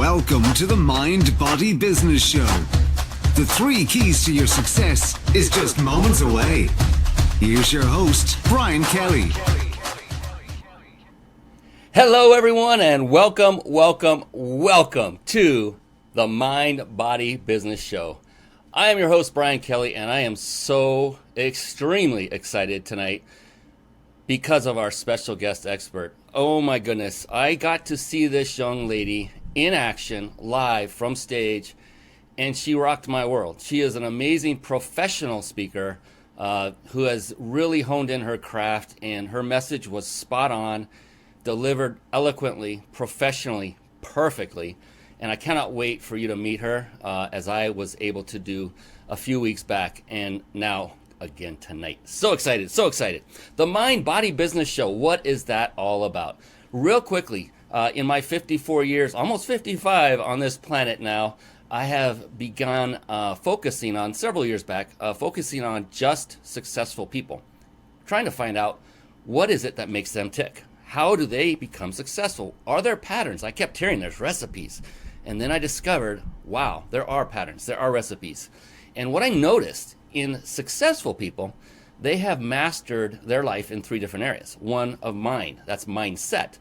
Welcome to the Mind Body Business Show. The 3 keys to your success is just moments away. Here's your host, Brian Kelly. Hello, everyone, and welcome to the Mind Body Business Show. I am your host, Brian Kelly, and I am so extremely excited tonight because of our special guest expert. Oh my goodness, I got to see this young lady in action, live from stage, and she rocked my world. She is an amazing professional speaker who has really honed in her craft, and her message was spot on, delivered eloquently, professionally, perfectly. And I cannot wait for you to meet her as I was able to do a few weeks back, and now again tonight. So excited, so excited. The Mind Body Business Show, what is that all about? Real quickly, in my 54 years, almost 55 on this planet now, I have begun focusing on, several years back, focusing on just successful people. Trying to find out what is it that makes them tick. How do they become successful? Are there patterns? I kept hearing there's recipes. And then I discovered, wow, there are patterns, there are recipes. And what I noticed in successful people, they have mastered their life in 3 different areas. One of mind, that's mindset,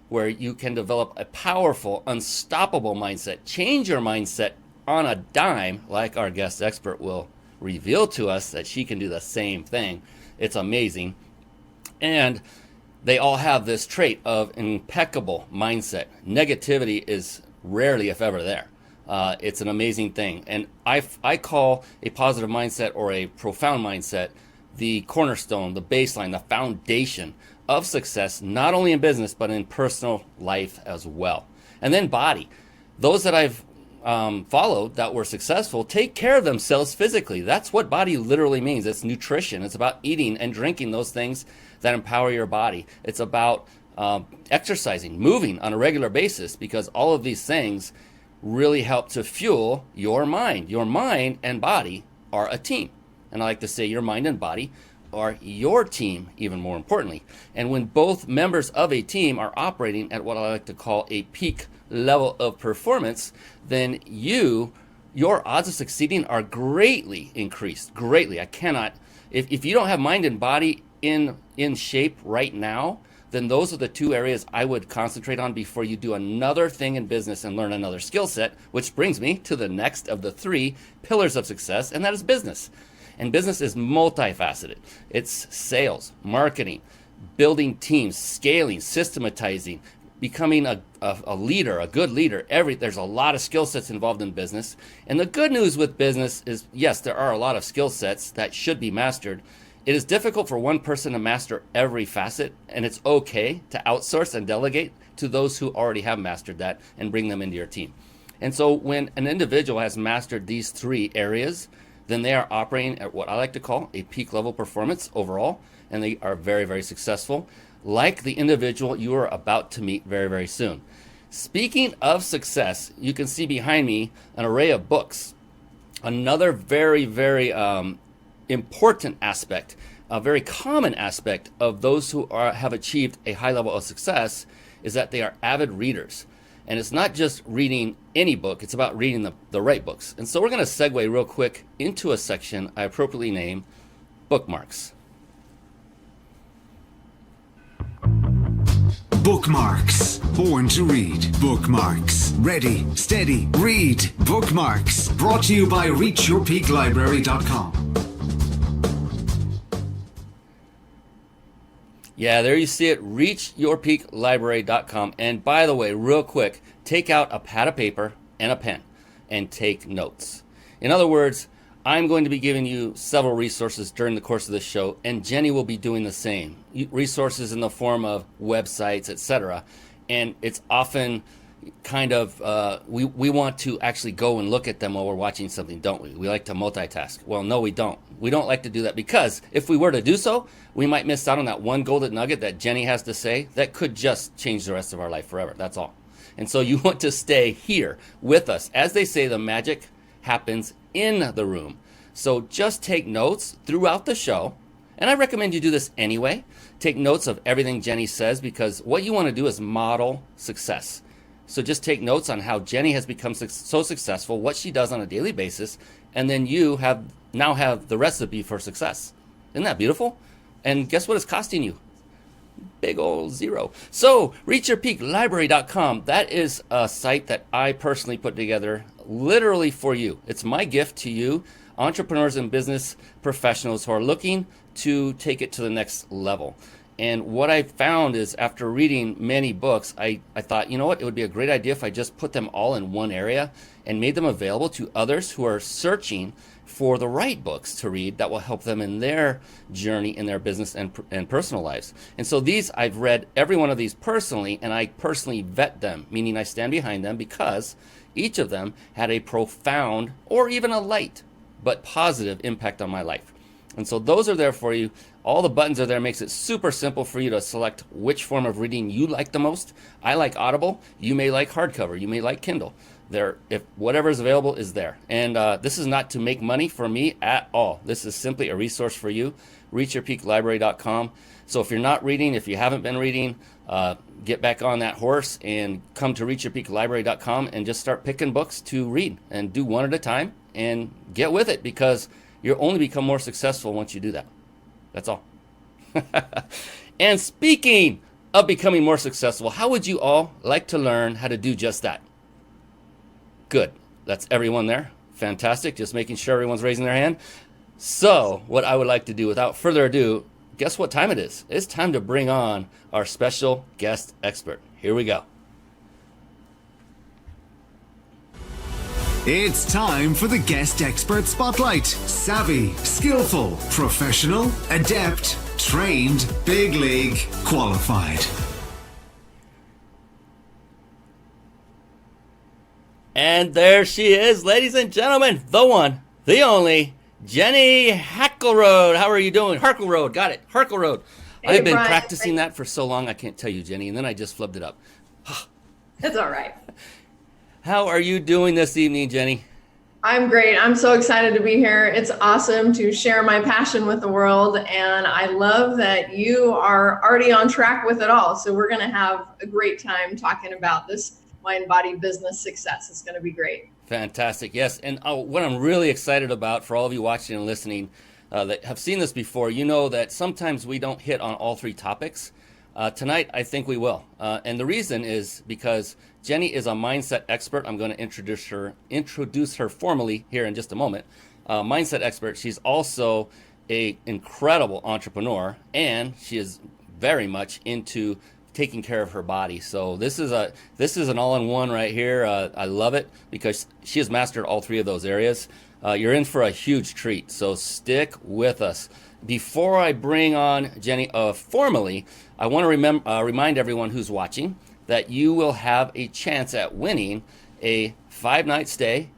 where you can develop a powerful, unstoppable mindset. Change your mindset on a dime, like our guest expert will reveal to us that she can do the same thing. It's amazing. And they all have this trait of impeccable mindset. Negativity is rarely, if ever, there. It's an amazing thing. And I call a positive mindset or a profound mindset the cornerstone, the baseline, the foundation of success, not only in business, but in personal life as well. And then body. Those that I've followed that were successful take care of themselves physically. That's what body literally means. It's nutrition. It's about eating and drinking those things that empower your body. It's about exercising, moving on a regular basis, because all of these things really help to fuel your mind. Your mind and body are a team. And I like to say your mind and body are your team, even more importantly. And when both members of a team are operating at what I like to call a peak level of performance, then your odds of succeeding are greatly increased. Greatly. I cannot, if you don't have mind and body in shape right now, then those are the 2 areas I would concentrate on before you do another thing in business and learn another skill set, which brings me to the next of the 3 pillars of success, and that is business. And business is multifaceted. It's sales, marketing, building teams, scaling, systematizing, becoming a leader, a good leader. There's a lot of skill sets involved in business. And the good news with business is, yes, there are a lot of skill sets that should be mastered. It is difficult for one person to master every facet, and it's okay to outsource and delegate to those who already have mastered that and bring them into your team. And so when an individual has mastered these 3 areas, then they are operating at what I like to call a peak level performance overall, and they are very, very successful, like the individual you are about to meet very, very soon. Speaking of success, you can see behind me an array of books. Another very, very important aspect, a very common aspect of those who have achieved a high level of success is that they are avid readers. And it's not just reading any book, it's about reading the right books. And so we're going to segue real quick into a section I appropriately name Bookmarks. Bookmarks. Born to read. Bookmarks. Ready, steady, read. Bookmarks. Brought to you by ReachYourPeakLibrary.com. Yeah, there you see it, ReachYourPeakLibrary.com. And by the way, real quick, take out a pad of paper and a pen and take notes. In other words, I'm going to be giving you several resources during the course of this show, and Jenny will be doing the same. Resources in the form of websites, etc. And it's often kind of, we want to actually go and look at them while we're watching something, don't we? We like to multitask. Well, no, we don't. We don't like to do that because if we were to do so, we might miss out on that one golden nugget that Jenny has to say that could just change the rest of our life forever. That's all. And so you want to stay here with us. As they say, the magic happens in the room. So just take notes throughout the show. And I recommend you do this anyway. Take notes of everything Jenny says, because what you want to do is model success. So just take notes on how Jenny has become so successful, what she does on a daily basis, and then you now have the recipe for success. Isn't that beautiful? And guess what it's costing you? Big old zero. So reachyourpeaklibrary.com, that is a site that I personally put together literally for you. It's my gift to you, entrepreneurs and business professionals who are looking to take it to the next level. And what I found is, after reading many books, I thought, you know what, it would be a great idea if I just put them all in one area and made them available to others who are searching for the right books to read that will help them in their journey in their business and personal lives. And so I've read every one of these personally, and I personally vet them, meaning I stand behind them because each of them had a profound or even a light but positive impact on my life. And so those are there for you. All the buttons are there. Makes it super simple for you to select which form of reading you like the most. I like Audible. You may like hardcover. You may like Kindle. If whatever is available is there. And this is not to make money for me at all. This is simply a resource for you. reachyourpeaklibrary.com. So if you're not reading, if you haven't been reading, get back on that horse and come to reachyourpeaklibrary.com and just start picking books to read and do one at a time and get with it, because you'll only become more successful once you do that. That's all. And speaking of becoming more successful, how would you all like to learn how to do just that? Good. That's everyone there. Fantastic. Just making sure everyone's raising their hand. So what I would like to do, without further ado, guess what time it is? It's time to bring on our special guest expert. Here we go. It's time for the Guest Expert Spotlight. Savvy, skillful, professional, adept, trained, big league, qualified. And there she is, ladies and gentlemen, the one, the only, Jenny Hackleroad. How are you doing? Harkleroad, got it, Harkleroad. Hey, I've been Brian. practicing that for so long, I can't tell you, Jenny, and then I just flubbed it up. It's all right. How are you doing this evening, Jenny? I'm great. I'm so excited to be here. It's awesome to share my passion with the world. And I love that you are already on track with it all. So we're going to have a great time talking about this mind body business success. It's going to be great. Fantastic, yes. And what I'm really excited about, for all of you watching and listening that have seen this before, you know that sometimes we don't hit on all three topics. Tonight, I think we will. And the reason is because Jenny is a mindset expert. I'm going to introduce her formally here in just a moment. Mindset expert. She's also an incredible entrepreneur, and she is very much into taking care of her body. So this is an all-in-one right here. I love it because she has mastered all three of those areas. You're in for a huge treat. So stick with us. Before I bring on Jenny formally, I want to remind everyone who's watching that you will have a chance at winning a 5-night stay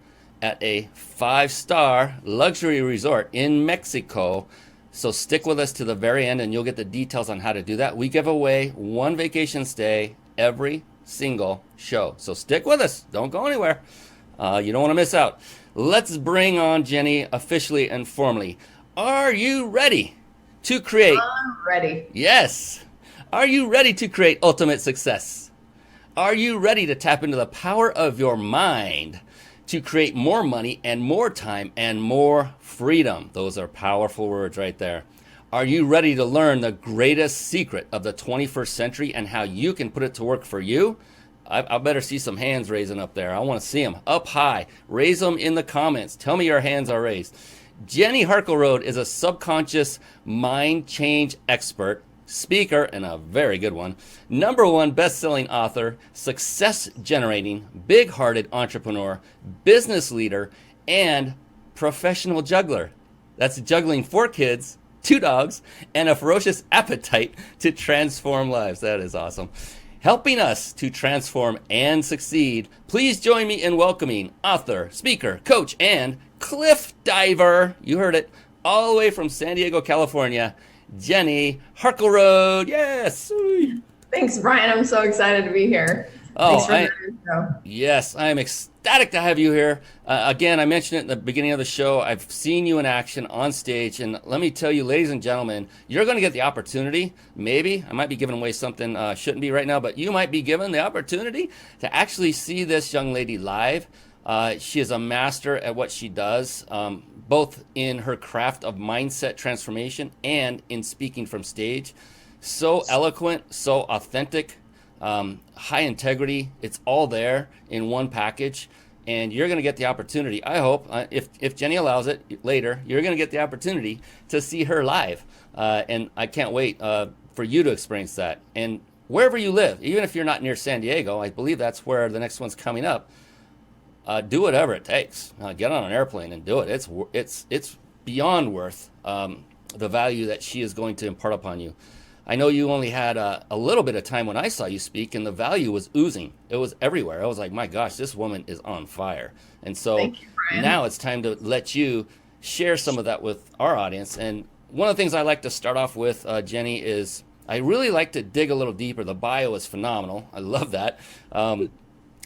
at a 5-star luxury resort in Mexico. So stick with us to the very end and you'll get the details on how to do that. We give away one vacation stay every single show. So stick with us. Don't go anywhere. You don't want to miss out. Let's bring on Jenny officially and formally. Are you ready to create? I'm ready. Yes. Are you ready to create ultimate success? Are you ready to tap into the power of your mind to create more money and more time and more freedom? Those are powerful words right there. Are you ready to learn the greatest secret of the 21st century and how you can put it to work for you? I better see some hands raising up there. I want to see them up high. Raise them in the comments. Tell me your hands are raised. Jenny Harkleroad is a subconscious mind change expert, speaker, and a very good one, #1 best-selling author, success-generating, big-hearted entrepreneur, business leader, and professional juggler. That's juggling 4 kids, 2 dogs, and a ferocious appetite to transform lives. That is awesome. Helping us to transform and succeed, please join me in welcoming author, speaker, coach, and cliff diver, you heard it, all the way from San Diego, California, Jenny Harkleroad. Yes. Thanks, Brian. I'm so excited to be here. Thanks Oh, for having me. So. yes, I am ecstatic to have you here. Again, I mentioned it in the beginning of the show. I've seen you in action on stage, and let me tell you, ladies and gentlemen, you're going to get the opportunity. Maybe I might be giving away something shouldn't be right now, but you might be given the opportunity to actually see this young lady live. She is a master at what she does, both in her craft of mindset transformation and in speaking from stage. So eloquent, so authentic, high integrity. It's all there in one package, and you're going to get the opportunity. I hope, if Jenny allows it later, you're going to get the opportunity to see her live, and I can't wait for you to experience that. And wherever you live, even if you're not near San Diego, I believe that's where the next one's coming up. Do whatever it takes. Get on an airplane and do it. It's beyond worth the value that she is going to impart upon you. I know you only had a little bit of time when I saw you speak, and the value was oozing. It was everywhere. I was like, my gosh, this woman is on fire. And so Thank you, Brian. now it's time to let you share some of that with our audience. And one of the things I like to start off with, Jenny, is I really like to dig a little deeper. The bio is phenomenal. I love that. I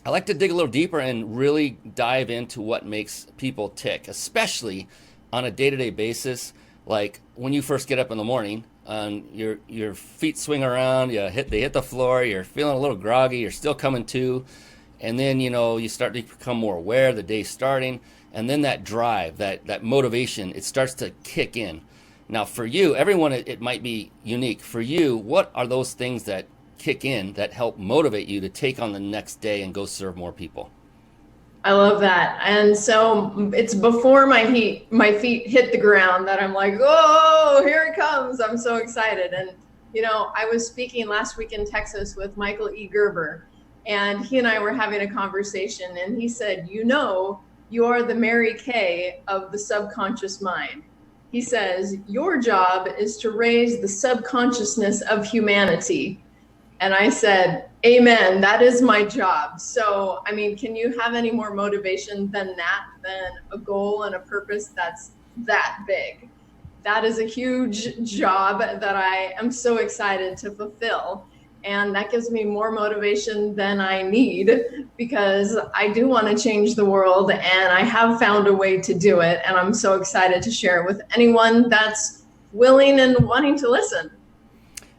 like to dig a little deeper and really dive into what makes people tick, especially on a day-to-day basis. Like when you first get up in the morning, your feet swing around, they hit the floor, you're feeling a little groggy, you're still coming to, and then you start to become more aware, the day's starting, and then that drive, that motivation, it starts to kick in. Now for you, everyone, it might be unique. For you, what are those things that kick in that help motivate you to take on the next day and go serve more people? I love that. And so it's before my feet hit the ground that I'm like, oh, here it comes. I'm so excited. And, I was speaking last week in Texas with Michael E. Gerber, and he and I were having a conversation, and he said, you are the Mary Kay of the subconscious mind. He says, your job is to raise the subconsciousness of humanity. And I said, amen, that is my job. So, can you have any more motivation than a goal and a purpose that's that big? That is a huge job that I am so excited to fulfill. And that gives me more motivation than I need, because I do want to change the world, and I have found a way to do it. And I'm so excited to share it with anyone that's willing and wanting to listen.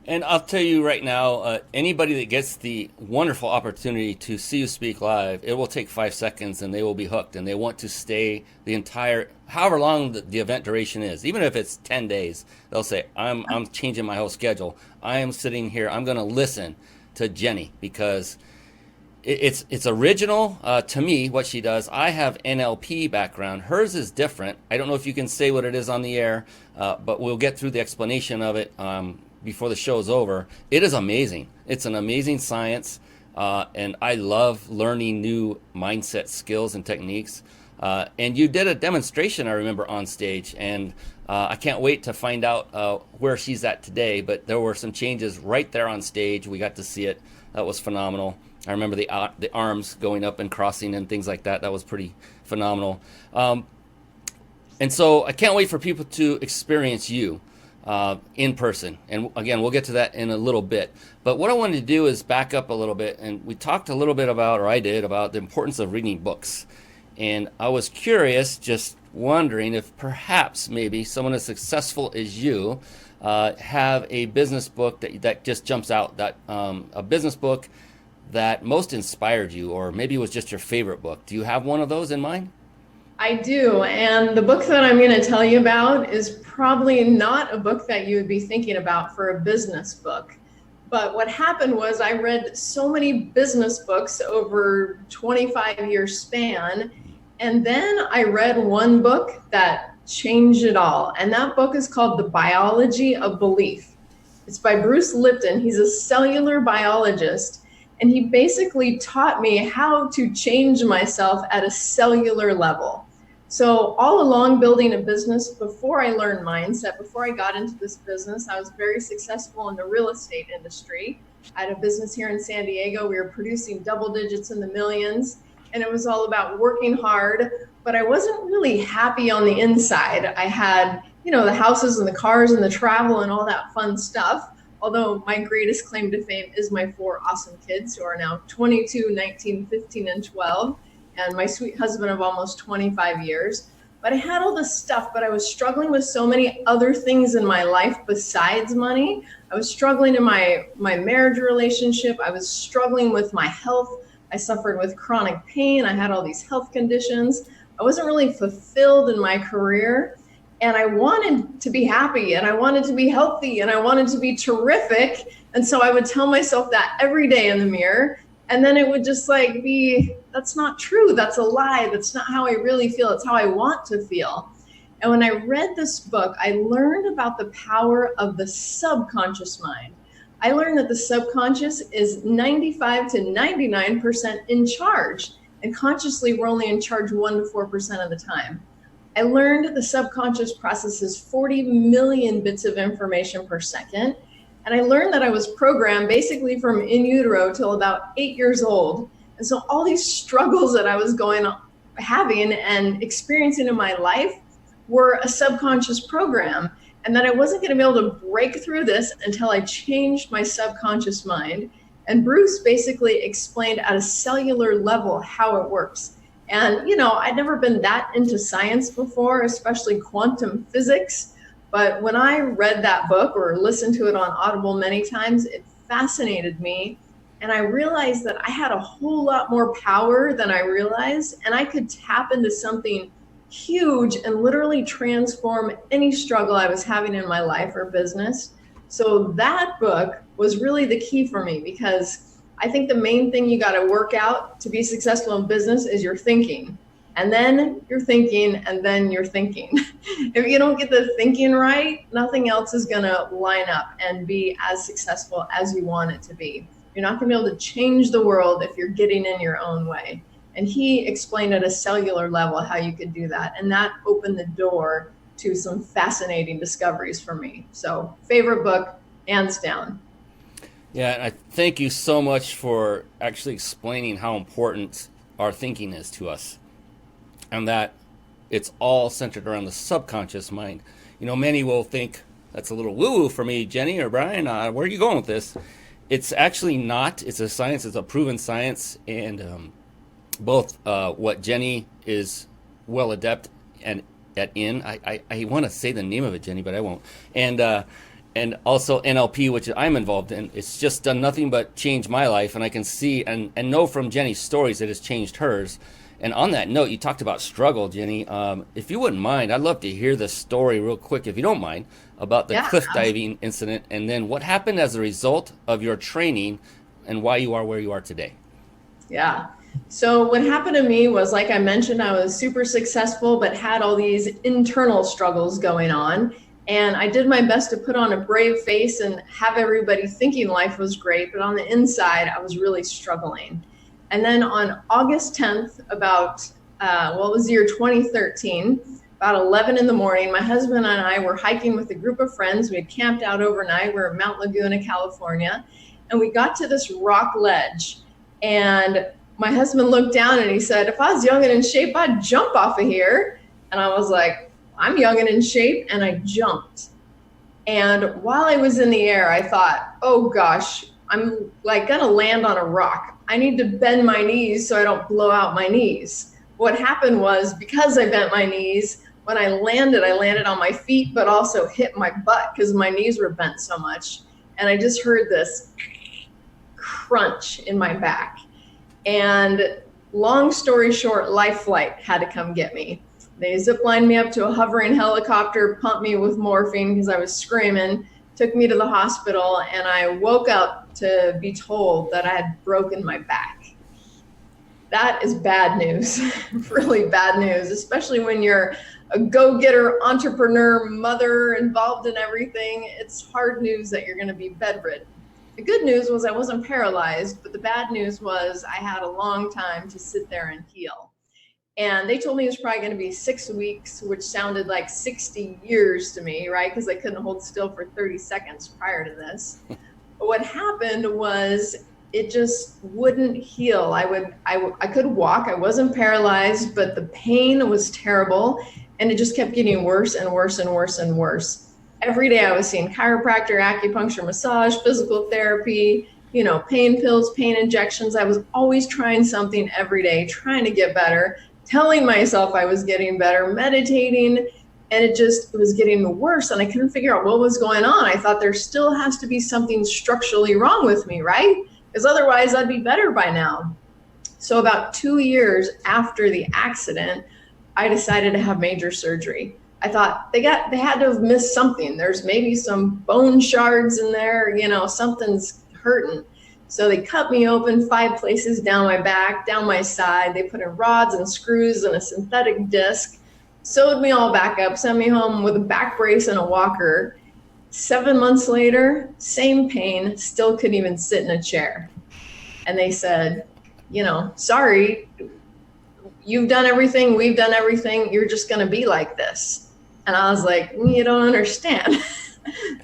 And I'll tell you right now, anybody that gets the wonderful opportunity to see you speak live, it will take 5 seconds and they will be hooked, and they want to stay the entire, however long the event duration is. Even if it's 10 days, they'll say, I'm changing my whole schedule. I am sitting here, I'm going to listen to Jenny, because it's original to me, what she does. I have NLP background. Hers is different. I don't know if you can say what it is on the air, but we'll get through the explanation of it before the show is over. It is amazing. It's an amazing science, and I love learning new mindset skills and techniques. And you did a demonstration, I remember, on stage, and I can't wait to find out where she's at today. But there were some changes right there on stage. We got to see it. That was phenomenal. I remember the arms going up and crossing and things like that. That was pretty phenomenal. And so I can't wait for people to experience you in person. And again, we'll get to that in a little bit. But what I wanted to do is back up a little bit. And we talked a little bit about, or I did, about the importance of reading books. And I was curious, just wondering if perhaps maybe someone as successful as you have a business book that just jumps out, that a business book that most inspired you, or maybe it was just your favorite book. Do you have one of those in mind? I do. And the book that I'm going to tell you about is probably not a book that you would be thinking about for a business book. But what happened was I read so many business books over 25-year span. And then I read one book that changed it all. And that book is called The Biology of Belief. It's by Bruce Lipton. He's a cellular biologist. And he basically taught me how to change myself at a cellular level. So all along building a business, before I learned mindset, before I got into this business, I was very successful in the real estate industry. I had a business here in San Diego. We were producing double digits in the millions, and it was all about working hard, but I wasn't really happy on the inside. I had, the houses and the cars and the travel and all that fun stuff, although my greatest claim to fame is my 4 awesome kids who are now 22, 19, 15, and 12, and my sweet husband of almost 25 years. But I had all this stuff, but I was struggling with so many other things in my life besides money. I was struggling in my marriage relationship. I was struggling with my health. I suffered with chronic pain. I had all these health conditions. I wasn't really fulfilled in my career. And I wanted to be happy, and I wanted to be healthy, and I wanted to be terrific. And so I would tell myself that every day in the mirror. And then it would just like be, that's not true. That's a lie. That's not how I really feel. It's how I want to feel. And when I read this book, I learned about the power of the subconscious mind. I learned that the subconscious is 95 to 99% in charge. And consciously, we're only in charge 1 to 4% of the time. I learned the subconscious processes 40 million bits of information per second. And I learned that I was programmed basically from in utero till about 8 years old. And so all these struggles that I was having and experiencing in my life were a subconscious program. And that I wasn't going to be able to break through this until I changed my subconscious mind. And Bruce basically explained at a cellular level how it works. And, I'd never been that into science before, especially quantum physics. But when I read that book or listened to it on Audible many times, it fascinated me. And I realized that I had a whole lot more power than I realized. And I could tap into something huge and literally transform any struggle I was having in my life or business. So that book was really the key for me, because I think the main thing you got to work out to be successful in business is your thinking. And then you're thinking, and then you're thinking. If you don't get the thinking right, nothing else is going to line up and be as successful as you want it to be. You're not going to be able to change the world if you're getting in your own way. And he explained at a cellular level how you could do that. And that opened the door to some fascinating discoveries for me. So favorite book, hands down. Yeah, and I thank you so much for actually explaining how important our thinking is to us, and that it's all centered around the subconscious mind. Many will think that's a little woo-woo for me, Jenny or Brian. Where are you going with this? It's actually not. It's a science. It's a proven science, and both what Jenny is well adept and in. I want to say the name of it, Jenny, but I won't. And also NLP, which I'm involved in. It's just done nothing but change my life, and I can see and know from Jenny's stories that it's changed hers. And on that note, you talked about struggle, Jenny. If you wouldn't mind, I'd love to hear the story real quick, if you don't mind, about the cliff diving incident, and then what happened as a result of your training and why you are where you are today. Yeah. So what happened to me was, like I mentioned, I was super successful, but had all these internal struggles going on. And I did my best to put on a brave face and have everybody thinking life was great. But on the inside, I was really struggling. And then on August 10th, it was the year 2013, about 11 in the morning, my husband and I were hiking with a group of friends. We had camped out overnight. We're in Mount Laguna, California. And we got to this rock ledge. And my husband looked down and he said, if I was young and in shape, I'd jump off of here. And I was like, I'm young and in shape. And I jumped. And while I was in the air, I thought, oh gosh, I'm like gonna land on a rock. I need to bend my knees so I don't blow out my knees. What happened was, because I bent my knees, when I landed on my feet, but also hit my butt because my knees were bent so much. And I just heard this crunch in my back. And long story short, Life Flight had to come get me. They ziplined me up to a hovering helicopter, pumped me with morphine because I was screaming, took me to the hospital, and I woke up to be told that I had broken my back. That is bad news, really bad news, especially when you're a go-getter, entrepreneur, mother, involved in everything. It's hard news that you're going to be bedridden. The good news was I wasn't paralyzed, but the bad news was I had a long time to sit there and heal. And they told me it was probably going to be 6 weeks, which sounded like 60 years to me, right? Because I couldn't hold still for 30 seconds prior to this. But what happened was it just wouldn't heal. I could walk. I wasn't paralyzed, but the pain was terrible. And it just kept getting worse and worse and worse and worse. I every day I was seeing chiropractor, acupuncture, massage, physical therapy, pain pills, pain injections. I was always trying something every day, trying to get better, telling myself I was getting better, meditating, and it was getting worse. And I couldn't figure out what was going on. I thought there still has to be something structurally wrong with me, right? Because otherwise I'd be better by now. So about 2 years after the accident, I decided to have major surgery. I thought they had to have missed something. There's maybe some bone shards in there, something's hurting. So they cut me open 5 places down my back, down my side. They put in rods and screws and a synthetic disc, sewed me all back up, sent me home with a back brace and a walker. 7 months later, same pain, still couldn't even sit in a chair. And they said, sorry, you've done everything, we've done everything, you're just gonna be like this. And I was like, you don't understand.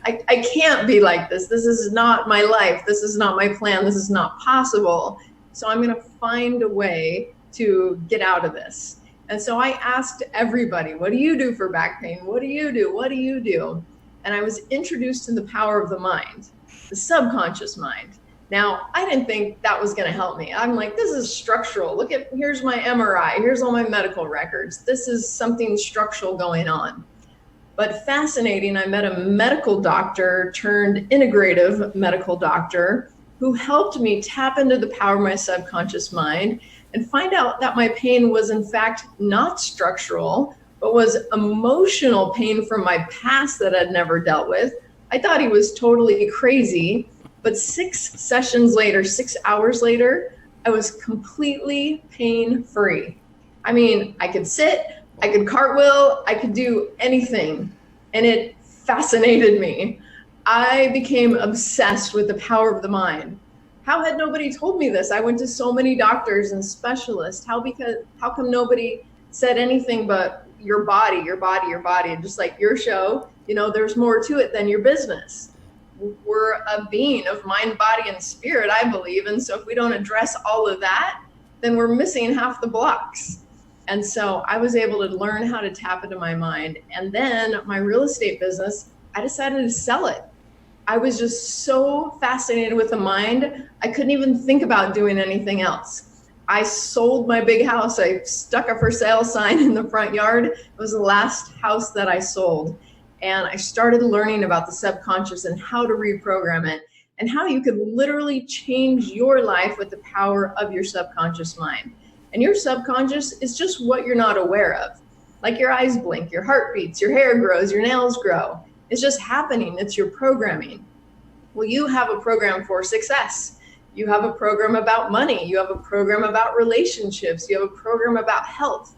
I can't be like this. This is not my life. This is not my plan. This is not possible. So I'm gonna find a way to get out of this. And so I asked everybody, what do you do for back pain? What do you do? What do you do? And I was introduced to the power of the mind, the subconscious mind. Now, I didn't think that was going to help me. I'm like, this is structural. Here's my MRI. Here's all my medical records. This is something structural going on. But fascinating, I met a medical doctor turned integrative medical doctor who helped me tap into the power of my subconscious mind and find out that my pain was in fact not structural, but was emotional pain from my past that I'd never dealt with. I thought he was totally crazy, but 6 sessions later, 6 hours later, I was completely pain-free. I mean, I could sit, I could cartwheel, I could do anything, and it fascinated me. I became obsessed with the power of the mind. How had nobody told me this? I went to so many doctors and specialists. How come nobody said anything but your body, your body, your body? And just like your show, there's more to it than your business. We're a being of mind, body, and spirit, I believe. And so if we don't address all of that, then we're missing half the blocks. And so I was able to learn how to tap into my mind. And then my real estate business, I decided to sell it. I was just so fascinated with the mind, I couldn't even think about doing anything else. I sold my big house. I stuck a for sale sign in the front yard. It was the last house that I sold. And I started learning about the subconscious and how to reprogram it and how you could literally change your life with the power of your subconscious mind. And your subconscious is just what you're not aware of. Like your eyes blink, your heart beats, your hair grows, your nails grow. It's just happening. It's your programming. Well, you have a program for success. You have a program about money. You have a program about relationships. You have a program about health.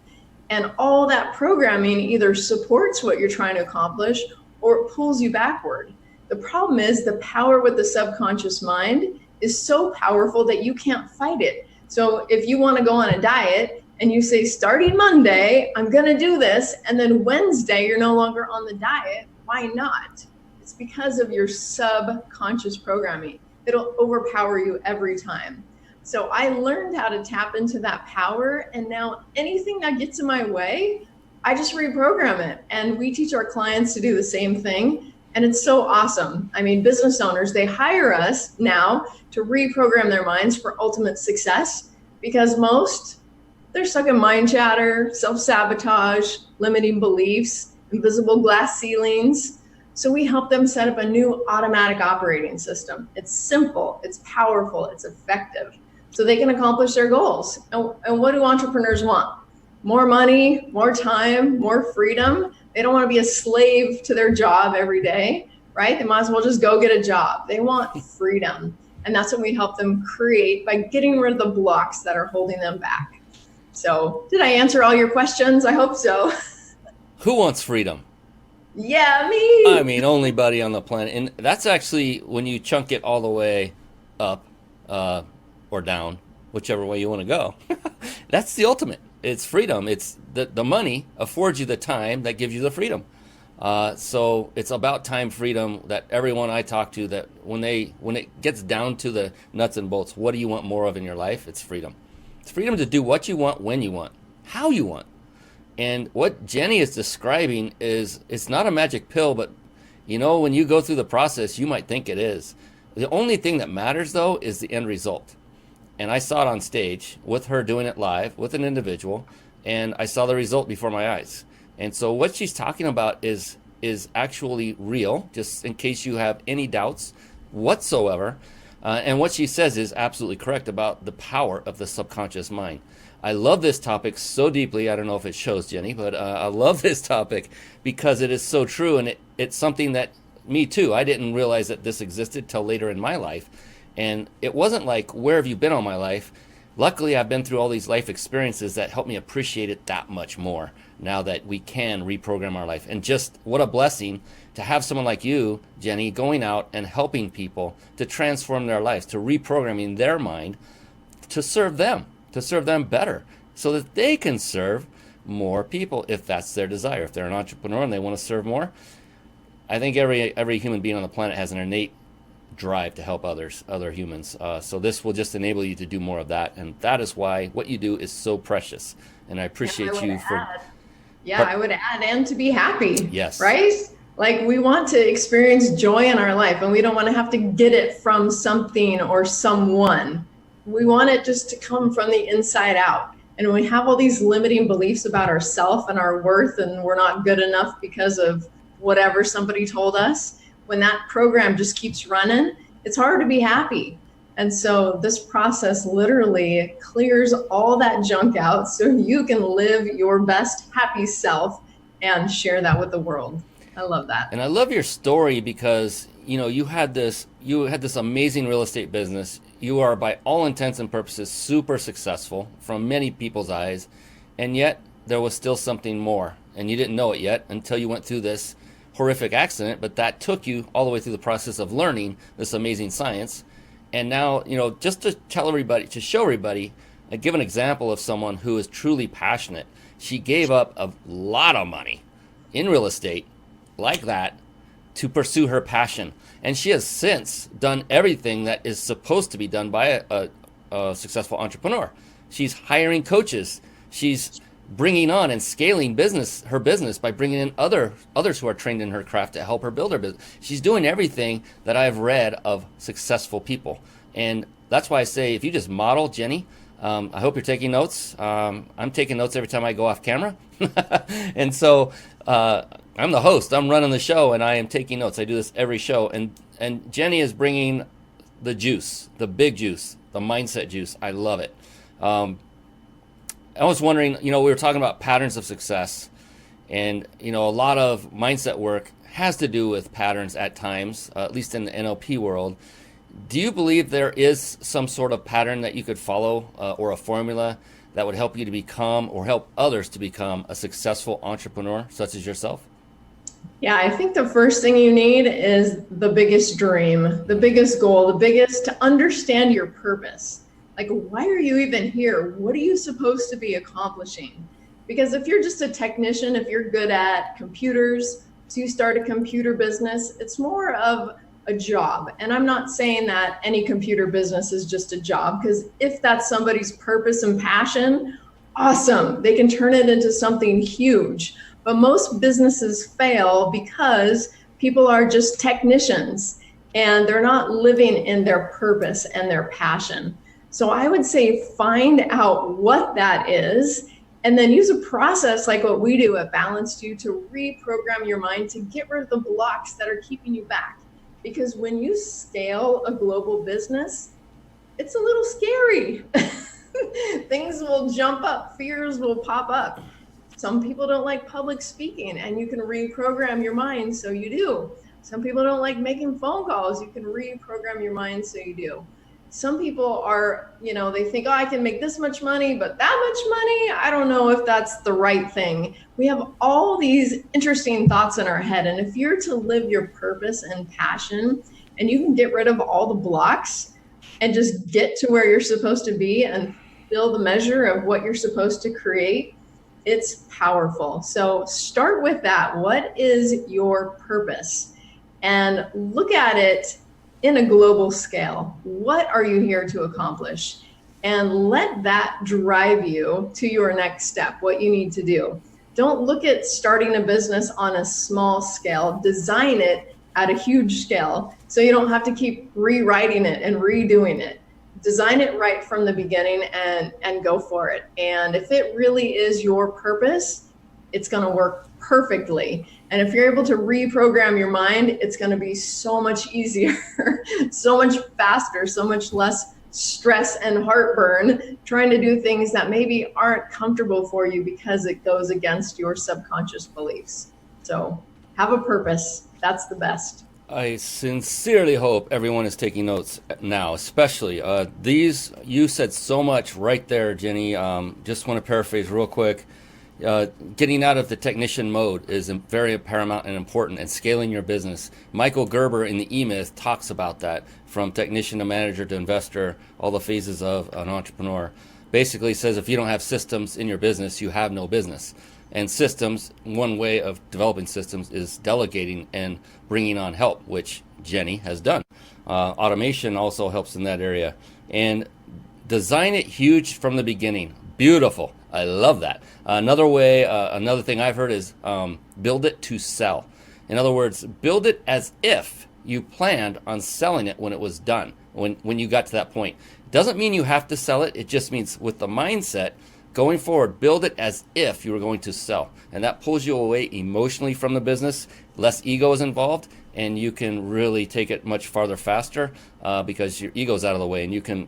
And all that programming either supports what you're trying to accomplish or it pulls you backward. The problem is the power with the subconscious mind is so powerful that you can't fight it. So if you want to go on a diet and you say, starting Monday, I'm going to do this, and then Wednesday, you're no longer on the diet, why not? It's because of your subconscious programming. It'll overpower you every time. So I learned how to tap into that power, and now anything that gets in my way, I just reprogram it. And we teach our clients to do the same thing. And it's so awesome. I mean, business owners, they hire us now to reprogram their minds for ultimate success because they're stuck in mind chatter, self-sabotage, limiting beliefs, invisible glass ceilings. So we help them set up a new automatic operating system. It's simple, it's powerful, it's effective, so they can accomplish their goals. And what do entrepreneurs want? More money, more time, more freedom. They don't want to be a slave to their job every day, right? They might as well just go get a job. They want freedom. And that's what we help them create by getting rid of the blocks that are holding them back. So did I answer all your questions? I hope so. Who wants freedom? Yeah, me. I mean, only buddy on the planet. And that's actually when you chunk it all the way up or down, whichever way you want to go. That's the ultimate. It's freedom. It's the money affords you the time that gives you the freedom. So it's about time freedom that everyone I talk to, that when it gets down to the nuts and bolts, what do you want more of in your life? It's freedom. It's freedom to do what you want, when you want, how you want. And what Jenny is describing is, it's not a magic pill, but When you go through the process, you might think it is. The only thing that matters, though, is the end result. And I saw it on stage with her doing it live with an individual, and I saw the result before my eyes. And so what she's talking about is actually real, just in case you have any doubts whatsoever. And what she says is absolutely correct about the power of the subconscious mind. I love this topic so deeply. I don't know if it shows, Jenny, but I love this topic because it is so true, and it's something that me too. I didn't realize that this existed till later in my life. And it wasn't like, where have you been all my life? Luckily, I've been through all these life experiences that help me appreciate it that much more now that we can reprogram our life. And just what a blessing to have someone like you, Jenny, going out and helping people to transform their lives, to reprogramming their mind to serve them better so that they can serve more people if that's their desire. If they're an entrepreneur and they want to serve more, I think every human being on the planet has an innate drive to help other humans. So this will just enable you to do more of that. And that is why what you do is so precious. And I appreciate you for... I would add, and to be happy. Yes. Right? Like, we want to experience joy in our life, and we don't want to have to get it from something or someone. We want it just to come from the inside out. And when we have all these limiting beliefs about ourselves and our worth, and we're not good enough because of whatever somebody told us, when that program just keeps running, it's hard to be happy. And so this process literally clears all that junk out so you can live your best happy self and share that with the world. I love that. And I love your story because, you had this amazing real estate business. You are, by all intents and purposes, super successful from many people's eyes. And yet there was still something more. And you didn't know it yet until you went through this horrific accident, but that took you all the way through the process of learning this amazing science. And now, just to tell everybody, to show everybody, I give an example of someone who is truly passionate. She gave up a lot of money in real estate like that to pursue her passion. And she has since done everything that is supposed to be done by a successful entrepreneur. She's hiring coaches. She's bringing on and scaling her business by bringing in others who are trained in her craft to help her build her business. She's doing everything that I've read of successful people. And that's why I say, if you just model Jenny, I hope you're taking notes. I'm taking notes every time I go off camera. And so I'm the host. I'm running the show, and I am taking notes. I do this every show. And Jenny is bringing the juice, the big juice, the mindset juice. I love it. I was wondering, we were talking about patterns of success, and, a lot of mindset work has to do with patterns at times, at least in the NLP world. Do you believe there is some sort of pattern that you could follow or a formula that would help you to become or help others to become a successful entrepreneur such as yourself? Yeah, I think the first thing you need is the biggest dream, the biggest goal, the biggest to understand your purpose. Like, why are you even here? What are you supposed to be accomplishing? Because if you're just a technician, if you're good at computers, so you start a computer business, it's more of a job. And I'm not saying that any computer business is just a job, because if that's somebody's purpose and passion, awesome. They can turn it into something huge. But most businesses fail because people are just technicians and they're not living in their purpose and their passion. So I would say find out what that is, and then use a process like what we do at Balanced You to reprogram your mind to get rid of the blocks that are keeping you back. Because when you scale a global business, it's a little scary. Things will jump up, fears will pop up. Some people don't like public speaking, and you can reprogram your mind so you do. Some people don't like making phone calls. You can reprogram your mind so you do. Some people are, they think, I can make this much money, but that much money, I don't know if that's the right thing. We have all these interesting thoughts in our head. And if you're to live your purpose and passion, and you can get rid of all the blocks and just get to where you're supposed to be and feel the measure of what you're supposed to create, it's powerful. So start with that. What is your purpose? And look at it in a global scale. What are you here to accomplish? And let that drive you to your next step, what you need to do. Don't look at starting a business on a small scale. Design it at a huge scale. So you don't have to keep rewriting it and redoing it. Design it right from the beginning and go for it. And if it really is your purpose, it's going to work perfectly. And if you're able to reprogram your mind, it's going to be so much easier, so much faster, so much less stress and heartburn trying to do things that maybe aren't comfortable for you because it goes against your subconscious beliefs. So have a purpose. That's the best. I sincerely hope everyone is taking notes now, especially you said so much right there, Jenny. Just want to paraphrase real quick. Getting out of the technician mode is very paramount and important, and scaling your business. Michael Gerber in the E-Myth talks about that, from technician to manager to investor, all the phases of an entrepreneur. Basically says if you don't have systems in your business, you have no business. And systems, one way of developing systems is delegating and bringing on help, which Jenny has done. Automation also helps in that area. And design it huge from the beginning. Beautiful. I love that. Another thing I've heard is build it to sell. In other words, build it as if you planned on selling it when it was done, when you got to that point. Doesn't mean you have to sell it. It just means with the mindset going forward, build it as if you were going to sell. And that pulls you away emotionally from the business. Less ego is involved, and you can really take it much farther faster because your ego's out of the way, and you can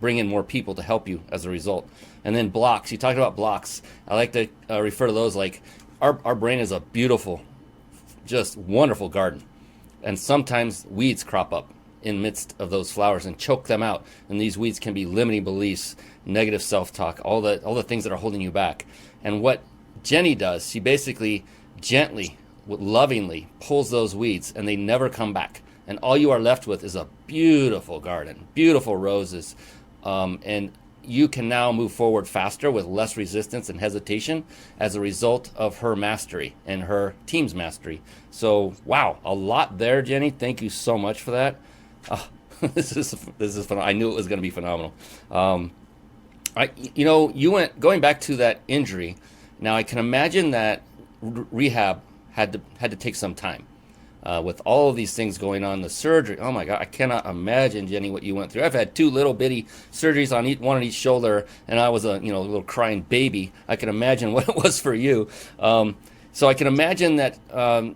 bring in more people to help you as a result. And then blocks. You talked about blocks. I like to refer to those like our brain is a beautiful, just wonderful garden. And sometimes weeds crop up in midst of those flowers and choke them out. And these weeds can be limiting beliefs, negative self-talk, all the things that are holding you back. And what Jenny does, she basically gently, lovingly pulls those weeds, and they never come back. And all you are left with is a beautiful garden, beautiful roses, and you can now move forward faster with less resistance and hesitation as a result of her mastery and her team's mastery. So, wow, a lot there, Jenny. Thank you so much for that. This is fun. I knew it was going to be phenomenal. You went going back to that injury. Now I can imagine that rehab had to take some time. With all of these things going on, the surgery, oh my God, I cannot imagine, Jenny, what you went through. I've had 2 little bitty surgeries on one on each shoulder, and I was a little crying baby. I can imagine what it was for you. So I can imagine that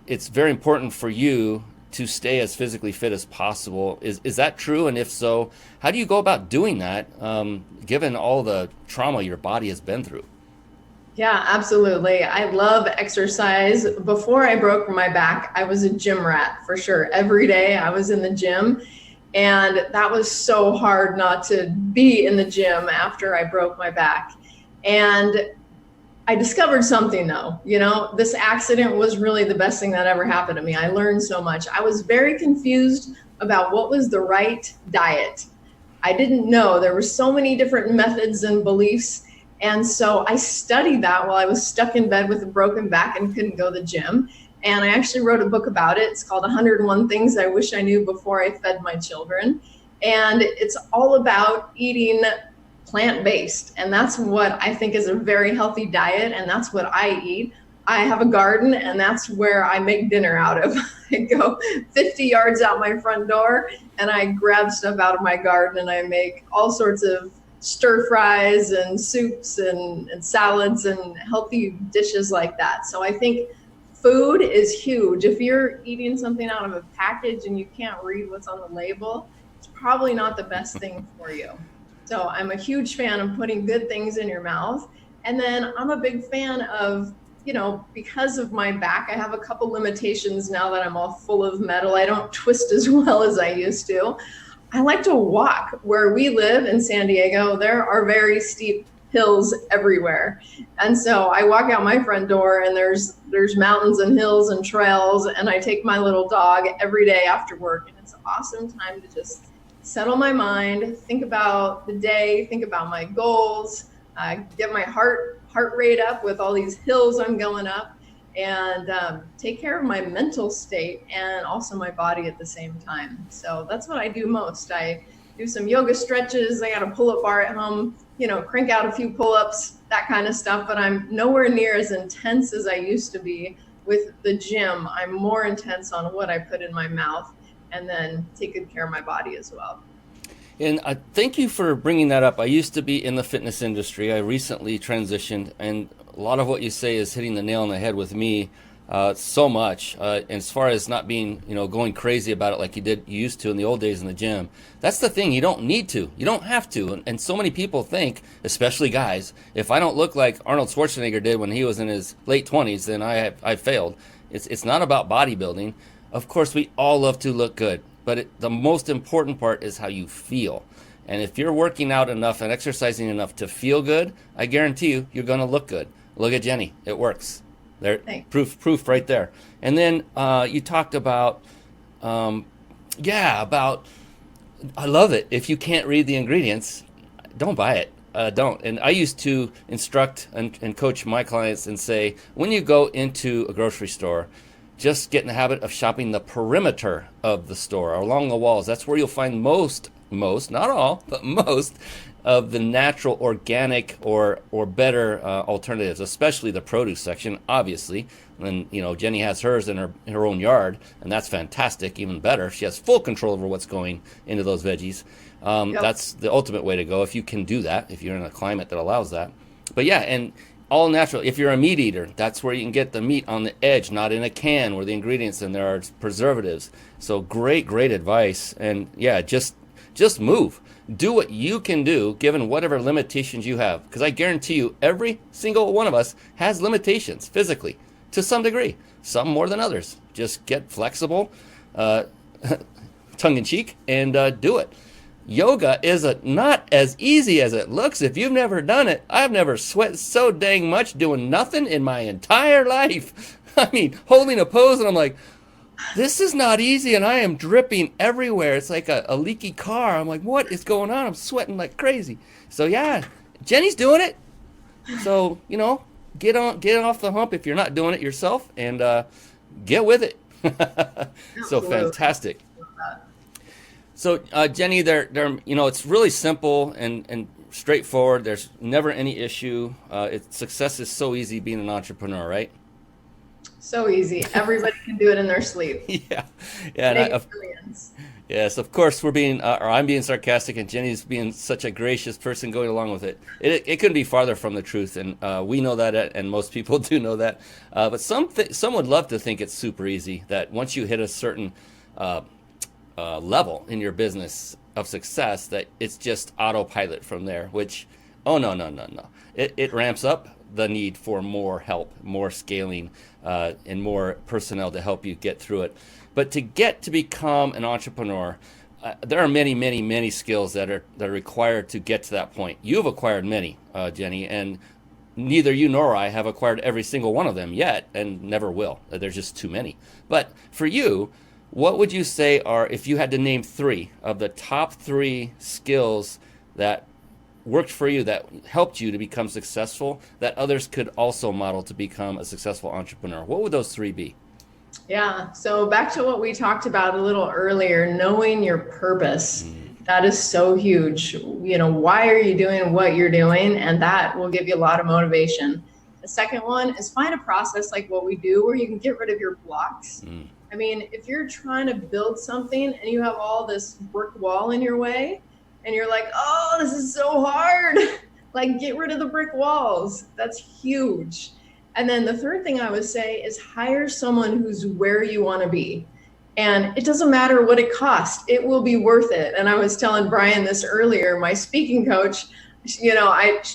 it's very important for you to stay as physically fit as possible. Is that true? And if so, how do you go about doing that, given all the trauma your body has been through? Yeah, absolutely. I love exercise. Before I broke my back, I was a gym rat for sure. Every day I was in the gym, and that was so hard not to be in the gym after I broke my back. And I discovered something though, this accident was really the best thing that ever happened to me. I learned so much. I was very confused about what was the right diet. I didn't know. There were so many different methods and beliefs. And so I studied that while I was stuck in bed with a broken back and couldn't go to the gym. And I actually wrote a book about it. It's called 101 Things I Wish I Knew Before I Fed My Children. And it's all about eating plant-based. And that's what I think is a very healthy diet. And that's what I eat. I have a garden, and that's where I make dinner out of. I go 50 yards out my front door, and I grab stuff out of my garden, and I make all sorts of stir fries and soups and salads and healthy dishes like that. So I think food is huge. If you're eating something out of a package and you can't read what's on the label, it's probably not the best thing for you. So I'm a huge fan of putting good things in your mouth. And then I'm a big fan of, because of my back, I have a couple limitations now that I'm all full of metal. I don't twist as well as I used to. I like to walk. Where we live in San Diego, there are very steep hills everywhere. And so I walk out my front door, and there's mountains and hills and trails, and I take my little dog every day after work. And it's an awesome time to just settle my mind, think about the day, think about my goals, get my heart rate up with all these hills I'm going up, and take care of my mental state and also my body at the same time. So that's what I do most. I do some yoga stretches. I got a pull-up bar at home, crank out a few pull-ups, that kind of stuff, but I'm nowhere near as intense as I used to be with the gym, I'm more intense on what I put in my mouth and then take good care of my body as well. And I thank you for bringing that up. I used to be in the fitness industry. I recently transitioned, and a lot of what you say is hitting the nail on the head with me so much. And as far as not being, going crazy about it like you used to in the old days in the gym. That's the thing. You don't need to. You don't have to. And so many people think, especially guys, if I don't look like Arnold Schwarzenegger did when he was in his late 20s, then I failed. It's not about bodybuilding. Of course, we all love to look good. But the most important part is how you feel. And if you're working out enough and exercising enough to feel good, I guarantee you're going to look good. Look at Jenny. It works. There, proof right there. And then you talked about, I love it. If you can't read the ingredients, don't buy it. Don't. And I used to instruct and coach my clients and say, when you go into a grocery store, just get in the habit of shopping the perimeter of the store, or along the walls. That's where you'll find most, not all, but most of the natural, organic, or better alternatives, especially the produce section, obviously. And, Jenny has hers in her own yard, and that's fantastic, even better. She has full control over what's going into those veggies. Yep. That's the ultimate way to go if you can do that, if you're in a climate that allows that. But yeah, and all natural. If you're a meat eater, that's where you can get the meat on the edge, not in a can where the ingredients and there are preservatives. So great advice. And yeah, just move. Do what you can do given whatever limitations you have. Because I guarantee you, every single one of us has limitations physically to some degree, some more than others. Just get flexible, tongue in cheek, and do it. Yoga is not as easy as it looks. If you've never done it, I've never sweat so dang much doing nothing in my entire life. I mean, holding a pose, and I'm like, this is not easy, and I am dripping everywhere. It's like a leaky car. I'm like, what is going on? I'm sweating like crazy. So yeah, Jenny's doing it. So, get off the hump if you're not doing it yourself, and get with it. So fantastic. So Jenny, it's really simple and straightforward. There's never any issue. Success is so easy being an entrepreneur, right? So easy. Everybody can do it in their sleep. Yeah. Yes, of course I'm being sarcastic, and Jenny's being such a gracious person going along with it. It couldn't be farther from the truth, and we know that, and most people do know that. But some would love to think it's super easy, that once you hit a certain level in your business of success, that it's just autopilot from there, which, no. It ramps up the need for more help, more scaling, and more personnel to help you get through it. But to become an entrepreneur, there are many skills that are required to get to that point. You've acquired many, Jenny, and neither you nor I have acquired every single one of them yet, and never will. There's just too many. But for you, what would you say are, if you had to name 3 of the top 3 skills that worked for you, that helped you to become successful, that others could also model to become a successful entrepreneur? What would those 3 be? Yeah. So back to what we talked about a little earlier, knowing your purpose. That is so huge. Why are you doing what you're doing? And that will give you a lot of motivation. The second one is find a process like what we do where you can get rid of your blocks. I mean, if you're trying to build something and you have all this brick wall in your way and you're like, oh, this is so hard, like get rid of the brick walls. That's huge. And then the third thing I would say is hire someone who's where you want to be. And it doesn't matter what it costs, it will be worth it. And I was telling Brian this earlier, my speaking coach,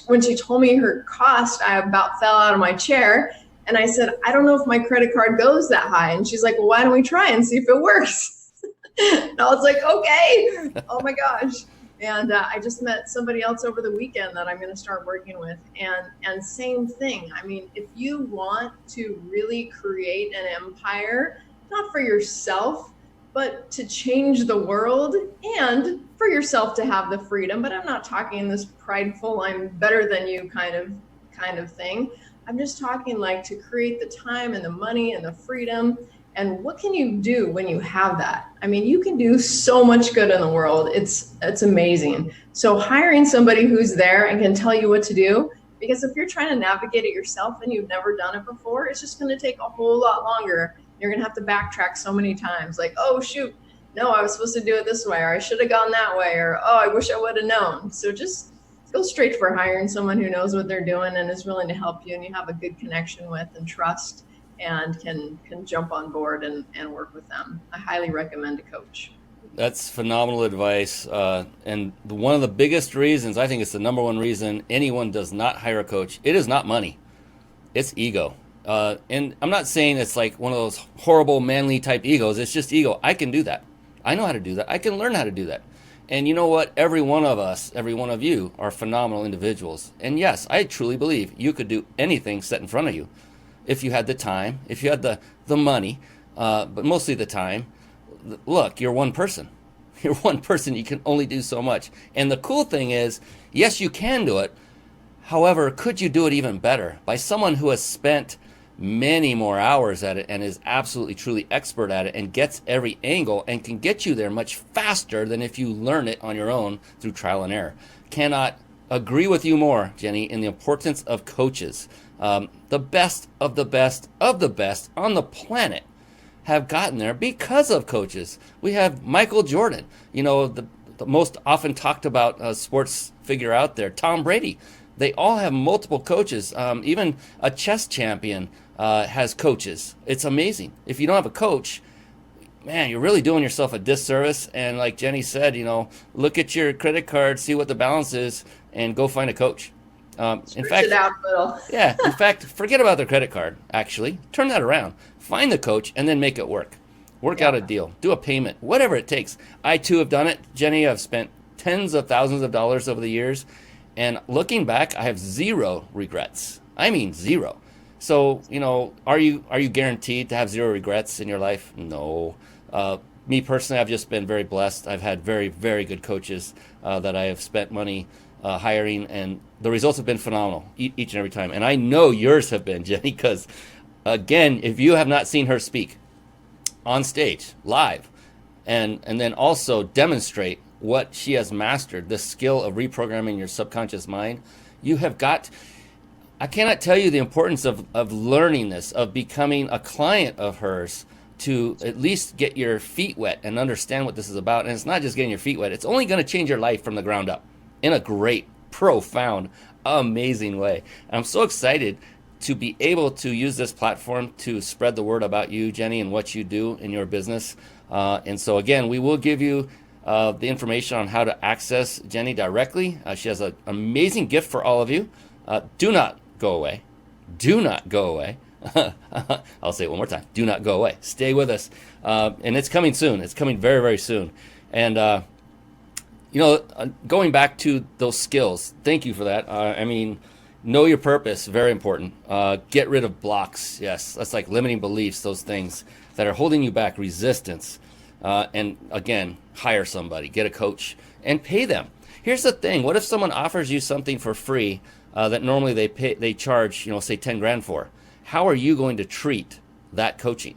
when she told me her cost, I about fell out of my chair. And I said, I don't know if my credit card goes that high. And she's like, well, why don't we try and see if it works? And I was like, okay. Oh my gosh. And I just met somebody else over the weekend that I'm going to start working with. And same thing. I mean, if you want to really create an empire, not for yourself, but to change the world and for yourself to have the freedom. But I'm not talking this prideful, I'm better than you kind of thing. I'm just talking like to create the time and the money and the freedom. And what can you do when you have that? I mean, you can do so much good in the world. It's amazing. So hiring somebody who's there and can tell you what to do Because if you're trying to navigate it yourself and you've never done it before, it's just going to take a whole lot longer. You're going to have to backtrack so many times, like, oh, shoot, no, I was supposed to do it this way, or I should have gone that way, or, oh, I wish I would have known. So just go straight for hiring someone who knows what they're doing and is willing to help you, and you have a good connection with and trust, and can jump on board and work with them. I highly recommend a coach. That's phenomenal advice. And one of the biggest reasons, I think it's the number one reason anyone does not hire a coach, it is not money. It's ego. And I'm not saying it's like one of those horrible manly type egos. It's just ego. I can do that. I know how to do that. I can learn how to do that. And you know what? Every one of us, every one of you are phenomenal individuals. And yes, I truly believe you could do anything set in front of you if you had the time, if you had the money, but mostly the time. Look, you're one person. You're one person. You can only do so much. And the cool thing is, yes, you can do it. However, could you do it even better by someone who has spent many more hours at it and is absolutely, truly expert at it and gets every angle and can get you there much faster than if you learn it on your own through trial and error. Cannot agree with you more, Jenny, in the importance of coaches. The best of the best of the best on the planet have gotten there because of coaches. We have Michael Jordan, the most often talked about sports figure out there, Tom Brady. They all have multiple coaches. Even a chess champion has coaches. It's amazing. If you don't have a coach, man, you're really doing yourself a disservice. And like Jenny said, look at your credit card, see what the balance is, and go find a coach. In fact, forget about their credit card, actually. Turn that around. Find the coach and then make it work. Work out a deal. Do a payment. Whatever it takes. I, too, have done it. Jenny, I've spent tens of thousands of dollars over the years. And looking back, I have zero regrets. I mean, zero. So, are you guaranteed to have zero regrets in your life? No. Me personally, I've just been very blessed. I've had very, very good coaches that I have spent money hiring, and the results have been phenomenal each and every time. And I know yours have been, Jenny, because, again, if you have not seen her speak on stage, live, and then also demonstrate what she has mastered, the skill of reprogramming your subconscious mind, you have got, I cannot tell you the importance of learning this, of becoming a client of hers to at least get your feet wet and understand what this is about. And it's not just getting your feet wet. It's only going to change your life from the ground up in a great, profound, amazing way. I'm so excited to be able to use this platform to spread the word about you, Jenny, and what you do in your business. And so, again, we will give you the information on how to access Jenny directly. She has an amazing gift for all of you. Do not go away. Do not go away. I'll say it one more time. Do not go away. Stay with us. And it's coming soon. It's coming very, very soon. And, going back to those skills, thank you for that. Know your purpose, very important. Get rid of blocks. Yes, that's like limiting beliefs, those things that are holding you back, resistance. And again, hire somebody, get a coach, and pay them. Here's the thing. What if someone offers you something for free that normally they charge, say 10 grand for? How are you going to treat that coaching?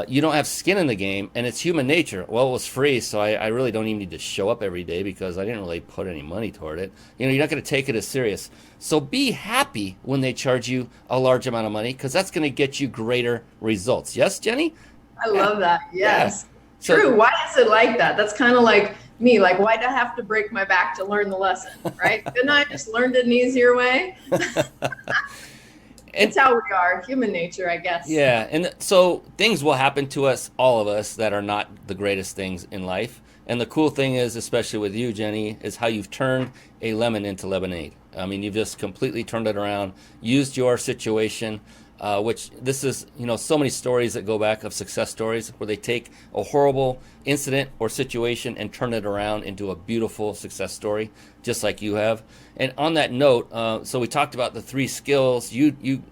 You don't have skin in the game, and it's human nature. Well, it was free, so I really don't even need to show up every day because I didn't really put any money toward it. You're not going to take it as serious. So be happy when they charge you a large amount of money because that's going to get you greater results. Yes, Jenny? I love that. Yes. Yeah. So, true. Why is it like that? That's kind of like me. Like, why'd I have to break my back to learn the lesson, right? Couldn't I just learned it an easier way? It's how we are, human nature, I guess. Yeah, and so things will happen to us, all of us, that are not the greatest things in life. And the cool thing is, especially with you, Jenny, is how you've turned a lemon into lemonade. You've just completely turned it around, used your situation, which this is, so many stories that go back of success stories where they take a horrible incident or situation and turn it around into a beautiful success story, just like you have. And on that note, so we talked about the 3 skills. You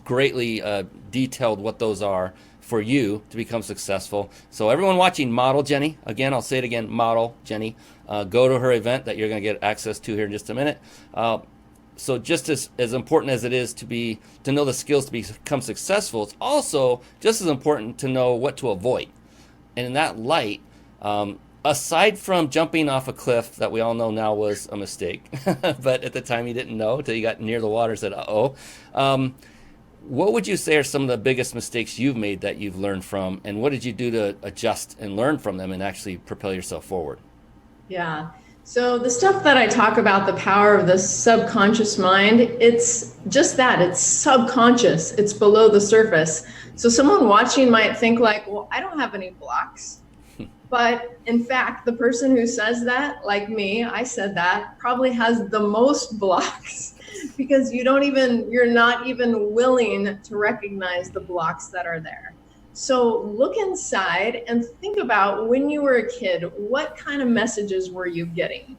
greatly detailed what those are for you to become successful. So everyone watching, model Jenny. Again, I'll say it again, model Jenny. Go to her event that you're going to get access to here in just a minute. So just as important as it is to know the skills to become successful, it's also just as important to know what to avoid. And in that light, aside from jumping off a cliff that we all know now was a mistake, but at the time you didn't know until you got near the water and said, uh-oh. What would you say are some of the biggest mistakes you've made that you've learned from, and what did you do to adjust and learn from them and actually propel yourself forward? Yeah. So the stuff that I talk about, the power of the subconscious mind, it's just that, it's subconscious, it's below the surface. So someone watching might think like, well, I don't have any blocks. But in fact, the person who says that, like me, I said that, probably has the most blocks because you're not even willing to recognize the blocks that are there. So look inside and think about when you were a kid, what kind of messages were you getting?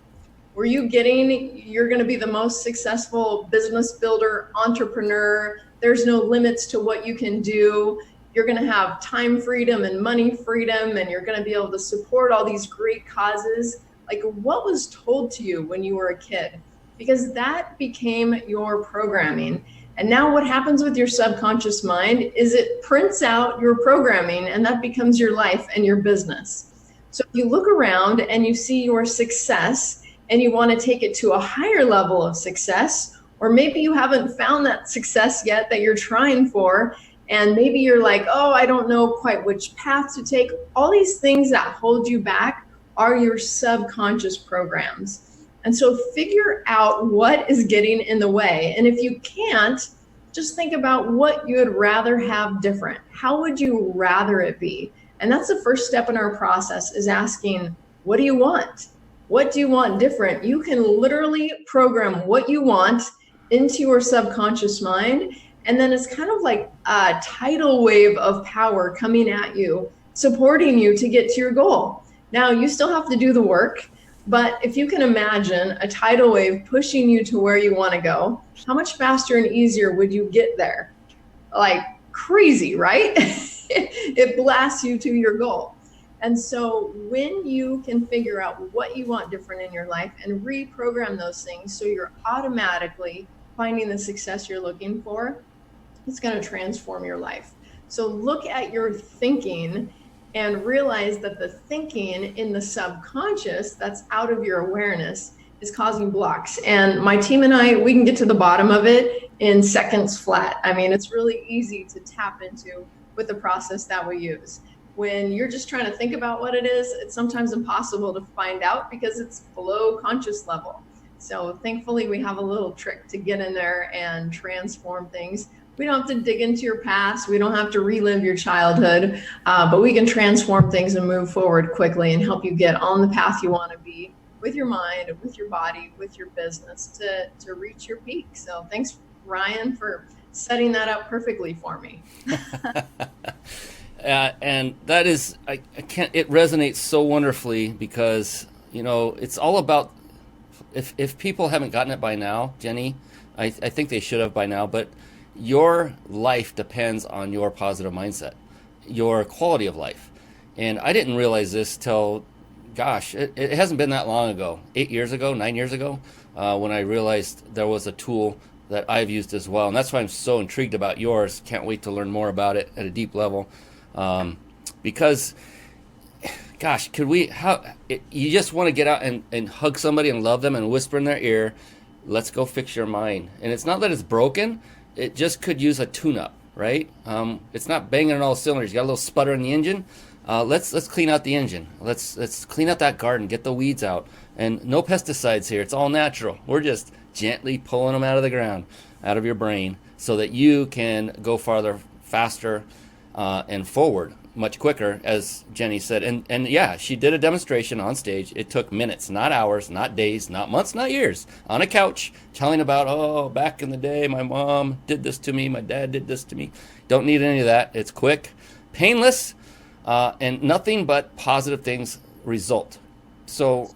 Were you getting, you're going to be the most successful business builder, entrepreneur, there's no limits to what you can do, you're going to have time freedom and money freedom, and you're going to be able to support all these great causes? Like, what was told to you when you were a kid? Because that became your programming. And now what happens with your subconscious mind is it prints out your programming, and that becomes your life and your business. So if you look around and you see your success and you want to take it to a higher level of success, or maybe you haven't found that success yet that you're trying for, and maybe you're like, oh, I don't know quite which path to take. All these things that hold you back are your subconscious programs. And so figure out what is getting in the way. And if you can't, just think about what you would rather have different. How would you rather it be? And that's the first step in our process, is asking, what do you want? What do you want different? You can literally program what you want into your subconscious mind. And then it's kind of like a tidal wave of power coming at you, supporting you to get to your goal. Now, you still have to do the work. But if you can imagine a tidal wave pushing you to where you want to go, how much faster and easier would you get there? Like crazy, right? It blasts you to your goal. And so when you can figure out what you want different in your life and reprogram those things so you're automatically finding the success you're looking for, it's going to transform your life. So look at your thinking and realize that the thinking in the subconscious that's out of your awareness is causing blocks. And my team and I, we can get to the bottom of it in seconds flat. I mean, it's really easy to tap into with the process that we use. When you're just trying to think about what it is, it's sometimes impossible to find out because it's below conscious level. So thankfully, we have a little trick to get in there and transform things. We don't have to dig into your past. We don't have to relive your childhood, but we can transform things and move forward quickly and help you get on the path you want to be with your mind, with your body, with your business to reach your peak. So thanks, Ryan, for setting that up perfectly for me. And that is, I can't, it resonates so wonderfully because, you know, it's all about, if people haven't gotten it by now, Jenny, I think they should have by now, but your life depends on your positive mindset, your quality of life. And I didn't realize this till, gosh, it hasn't been that long ago, 8 years ago, 9 years ago, when I realized there was a tool that I've used as well. And that's why I'm so intrigued about yours. Can't wait to learn more about it at a deep level. Because, gosh, you just want to get out and hug somebody and love them and whisper in their ear, let's go fix your mind. And it's not that it's broken. It just could use a tune-up, right? It's not banging on all cylinders. You got a little sputter in the engine. Let's clean out the engine. Let's clean out that garden. Get the weeds out. And no pesticides here. It's all natural. We're just gently pulling them out of the ground, out of your brain, so that you can go farther, faster, and forward much quicker, as Jenny said. And yeah, she did a demonstration on stage. It took minutes, not hours, not days, not months, not years, on a couch, telling about, oh, back in the day, my mom did this to me, my dad did this to me. Don't need any of that. It's quick, painless, and nothing but positive things result. So,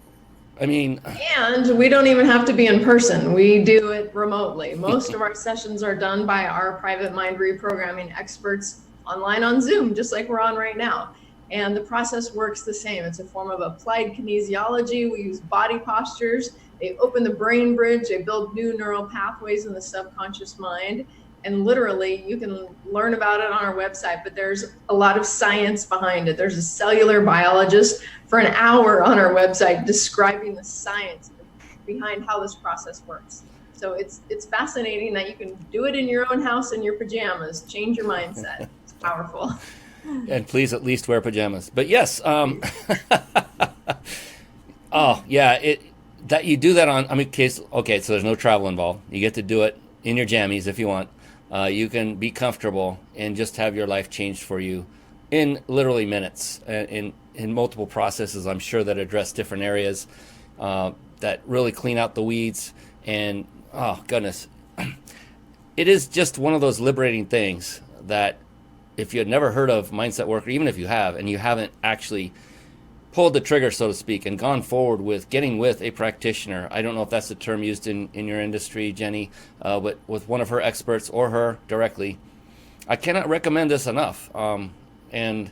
I mean... And we don't even have to be in person. We do it remotely. Most of our sessions are done by our private mind reprogramming experts online on Zoom, just like we're on right now. And the process works the same. It's a form of applied kinesiology. We use body postures. They open the brain bridge. They build new neural pathways in the subconscious mind. And literally, you can learn about it on our website, but there's a lot of science behind it. There's a cellular biologist for an hour on our website describing the science behind how this process works. So it's fascinating that you can do it in your own house in your pajamas, change your mindset. It's powerful. And please at least wear pajamas. But yes, oh yeah, that you do that on, okay, so there's no travel involved. You get to do it in your jammies if you want. You can be comfortable and just have your life changed for you in literally minutes, in multiple processes, I'm sure, that address different areas, that really clean out the weeds. And oh goodness, it is just one of those liberating things that if you had never heard of mindset work, or even if you have and you haven't actually pulled the trigger, so to speak, and gone forward with getting with a practitioner. I don't know if that's the term used in your industry, Jenny, but with one of her experts or her directly. I cannot recommend this enough. And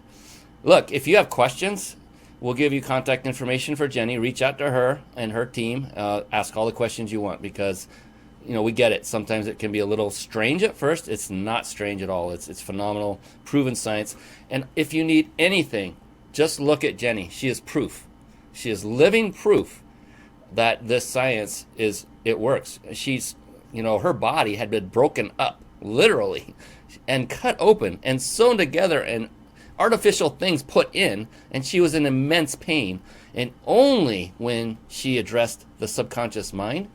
look, if you have questions, we'll give you contact information for Jenny. Reach out to her and her team. Ask all the questions you want, because we get it. Sometimes it can be a little strange at first. It's not strange at all. It's phenomenal, proven science. And if you need anything, just look at Jenny. She is proof. She is living proof that this science it works. She's, her body had been broken up, literally, and cut open and sewn together and artificial things put in, and she was in immense pain. And only when she addressed the subconscious mind,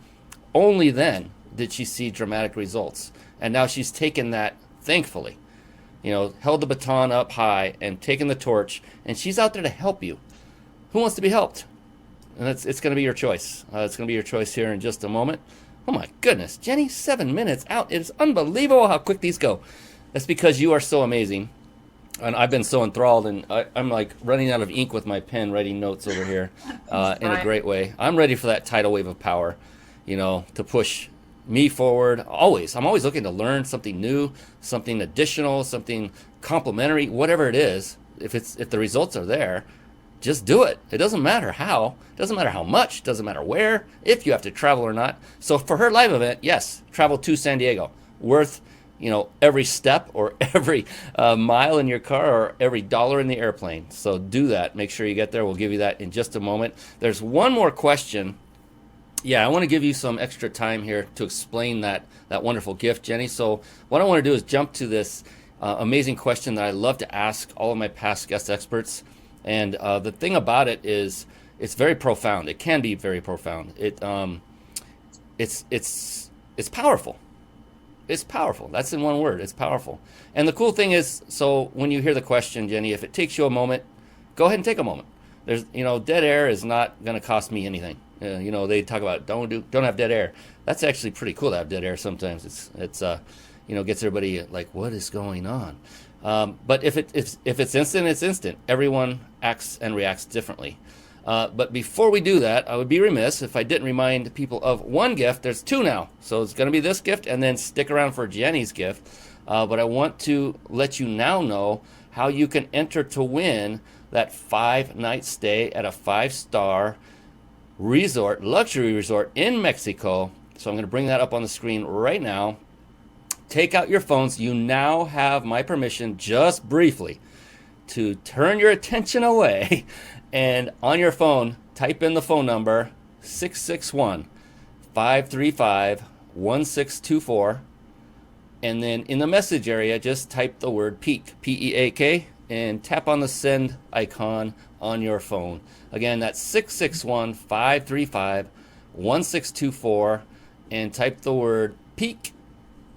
only then did she see dramatic results. And now she's taken that, thankfully, held the baton up high and taken the torch, and she's out there to help you. Who wants to be helped? And it's going to be your choice. It's going to be your choice here in just a moment. Oh my goodness, Jenny, 7 minutes out. It's unbelievable how quick these go. That's because you are so amazing. And I've been so enthralled, and I'm like running out of ink with my pen writing notes over here in a great way. I'm ready for that tidal wave of power, to push me forward. I'm always looking to learn something new, something additional, something complementary, whatever it is. If the results are there, just do it. It doesn't matter how, it doesn't matter how much, it doesn't matter where, if you have to travel or not. So for her live event, yes, travel to San Diego, worth every step or every mile in your car or every dollar in the airplane. So do that. Make sure you get there. We'll give you that in just a moment. There's one more question. Yeah, I want to give you some extra time here to explain that wonderful gift, Jenny. So what I want to do is jump to this amazing question that I love to ask all of my past guest experts. And the thing about it is it's very profound. It can be very profound. It's powerful. It's powerful. That's in one word. It's powerful. And the cool thing is, so when you hear the question, Jenny, if it takes you a moment, go ahead and take a moment. There's, dead air is not going to cost me anything. They talk about don't have dead air. That's actually pretty cool to have dead air sometimes. It's gets everybody like, what is going on? But if it's instant, it's instant. Everyone acts and reacts differently. But before we do that, I would be remiss if I didn't remind people of one gift. There's two now. So it's going to be this gift, and then stick around for Jenny's gift. But I want to let you now know how you can enter to win that 5-night stay at a 5-star resort, luxury resort in Mexico. So I'm going to bring that up on the screen right now. Take out your phones. You now have my permission, just briefly, to turn your attention away. And on your phone, type in the phone number 661-535-1624. And then in the message area, just type the word PEAK, P-E-A-K, and tap on the send icon on your phone. Again, that's 661-535-1624, and type the word PEAK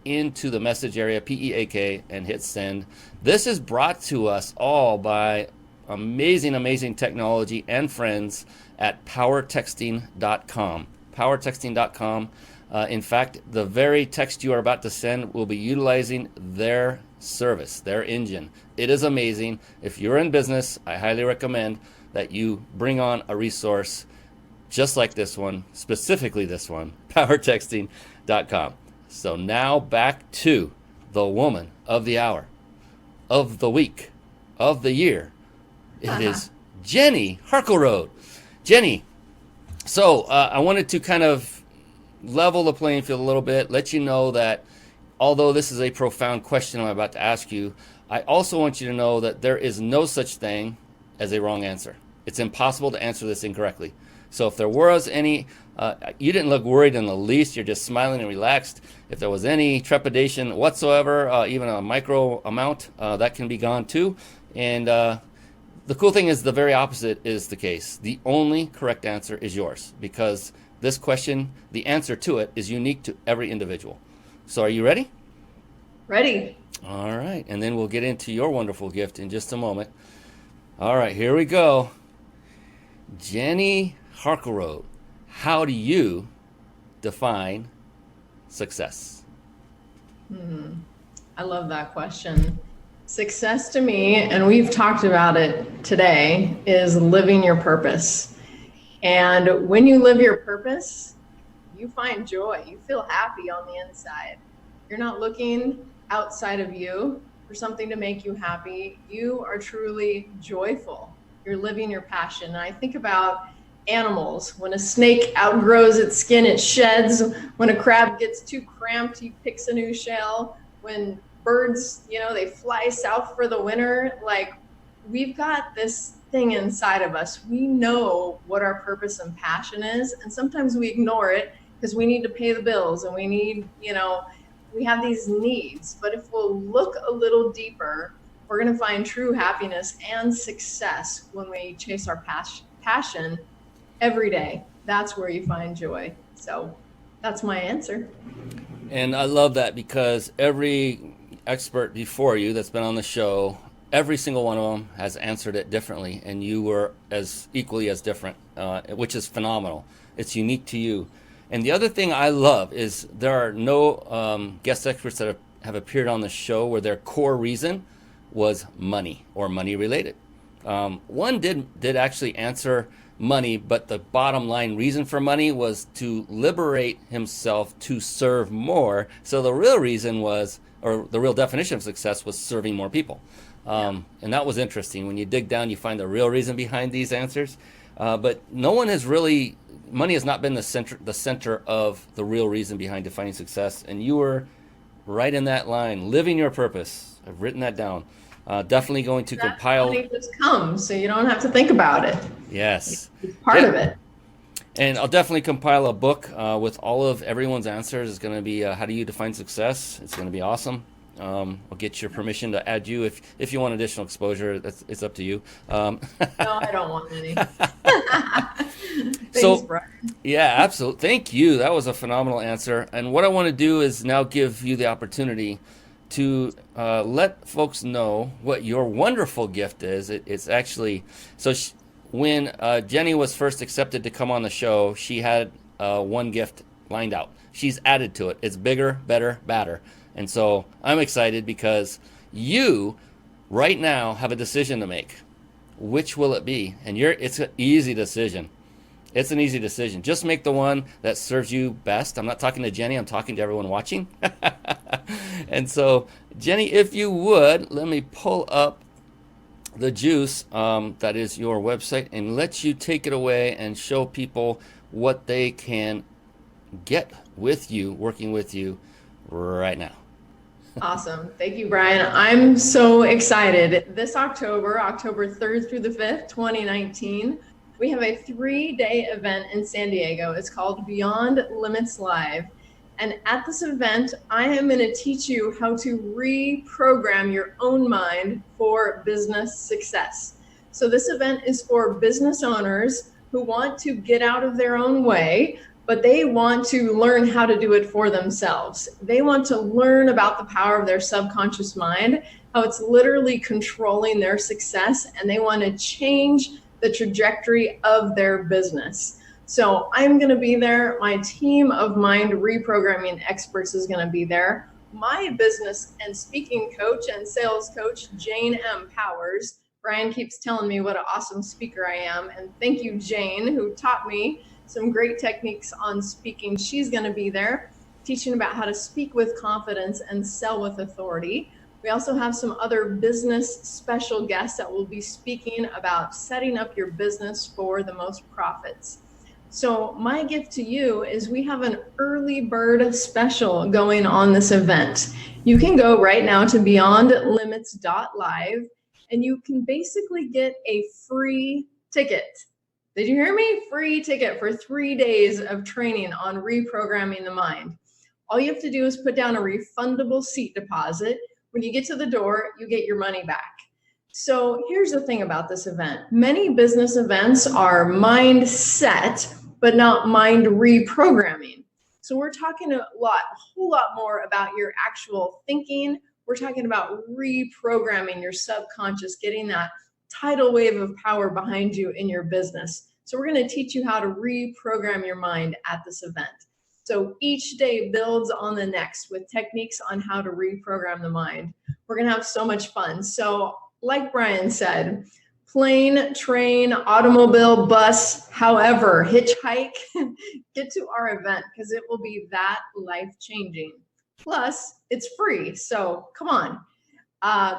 into the message area, P-E-A-K, and hit send. This is brought to us all by amazing technology and friends at powertexting.com. Powertexting.com. In fact, the very text you are about to send will be utilizing their service, their engine. It is amazing. If you're in business, I highly recommend that you bring on a resource just like this one, specifically this one, powertexting.com. So now back to the woman of the hour, of the week, of the year. It is Jenny Harkleroad. Jenny, so I wanted to kind of level the playing field a little bit, let you know that although this is a profound question I'm about to ask you, I also want you to know that there is no such thing as a wrong answer. It's impossible to answer this incorrectly. So if there was any, you didn't look worried in the least, you're just smiling and relaxed. If there was any trepidation whatsoever, even a micro amount, that can be gone too. And the cool thing is the very opposite is the case. The only correct answer is yours, because this question, the answer to it is unique to every individual. So are you ready? Ready. All right, and then we'll get into your wonderful gift in just a moment. All right, here we go. Jenny Harkleroad, how do you define success? I love that question. Success to me, and we've talked about it today, is living your purpose. And when you live your purpose, you find joy. You feel happy on the inside. You're not looking outside of you for something to make you happy. You are truly joyful. You're living your passion. And I think about animals. When a snake outgrows its skin, it sheds. When a crab gets too cramped, he picks a new shell. When birds, they fly south for the winter. Like, we've got this thing inside of us. We know what our purpose and passion is, and sometimes we ignore it because we need to pay the bills and we need, we have these needs. But if we'll look a little deeper, we're going to find true happiness and success when we chase our passion every day. That's where you find joy. So that's my answer. And I love that, because every expert before you that's been on the show, every single one of them has answered it differently, and you were as equally as different, which is phenomenal. It's unique to you. And the other thing I love is there are no guest experts that have appeared on the show where their core reason was money or money related. One did actually answer money, but the bottom line reason for money was to liberate himself to serve more. So the real reason was, or the real definition of success was serving more people. And that was interesting. When you dig down, you find the real reason behind these answers. But no one has really, money has not been the center of the real reason behind defining success. And you were right in that line, living your purpose. I've written that down. Definitely going to compile. Money just comes, so you don't have to think about it. Yes. It's part of it. And I'll definitely compile a book with all of everyone's answers. It's going to be How Do You Define Success? It's going to be awesome. I'll get your permission to add you if you want additional exposure. It's up to you. No, I don't want any. Thanks, So, Brian. yeah, absolutely. Thank you. That was a phenomenal answer. And what I want to do is now give you the opportunity to let folks know what your wonderful gift is. It's actually, when Jenny was first accepted to come on the show, she had one gift lined out. She's added to it. It's bigger, better, badder. And so I'm excited because you right now have a decision to make. Which will it be? And it's an easy decision. It's an easy decision. Just make the one that serves you best. I'm not talking to Jenny. I'm talking to everyone watching. And so, Jenny, if you would, let me pull up the juice, that is your website, and let you take it away and show people what they can get with you, working with you right now. Awesome. Thank you, Brian. I'm so excited. This October 3rd through the 5th, 2019, we have a 3-day event in San Diego. It's called Beyond Limits Live. And at this event, I am going to teach you how to reprogram your own mind for business success. So this event is for business owners who want to get out of their own way, but they want to learn how to do it for themselves. They want to learn about the power of their subconscious mind, how it's literally controlling their success, and they want to change the trajectory of their business. So I'm going to be there. My team of mind reprogramming experts is going to be there. My business and speaking coach and sales coach, Jane M. Powers. Brian keeps telling me what an awesome speaker I am. And thank you, Jane, who taught me some great techniques on speaking. She's going to be there teaching about how to speak with confidence and sell with authority. We also have some other business special guests that will be speaking about setting up your business for the most profits. So my gift to you is we have an early bird special going on this event. You can go right now to beyondlimits.live and you can basically get a free ticket. Did you hear me? Free ticket for 3 days of training on reprogramming the mind. All you have to do is put down a refundable seat deposit. When you get to the door, you get your money back. So here's the thing about this event. Many business events are mindset, but not mind reprogramming. So we're talking a whole lot more about your actual thinking. We're talking about reprogramming your subconscious, getting that tidal wave of power behind you in your business. So we're going to teach you how to reprogram your mind at this event. So each day builds on the next with techniques on how to reprogram the mind. We're going to have so much fun. So like Brian said, plane, train, automobile, bus, however, hitchhike, get to our event because it will be that life-changing. Plus, it's free, so come on.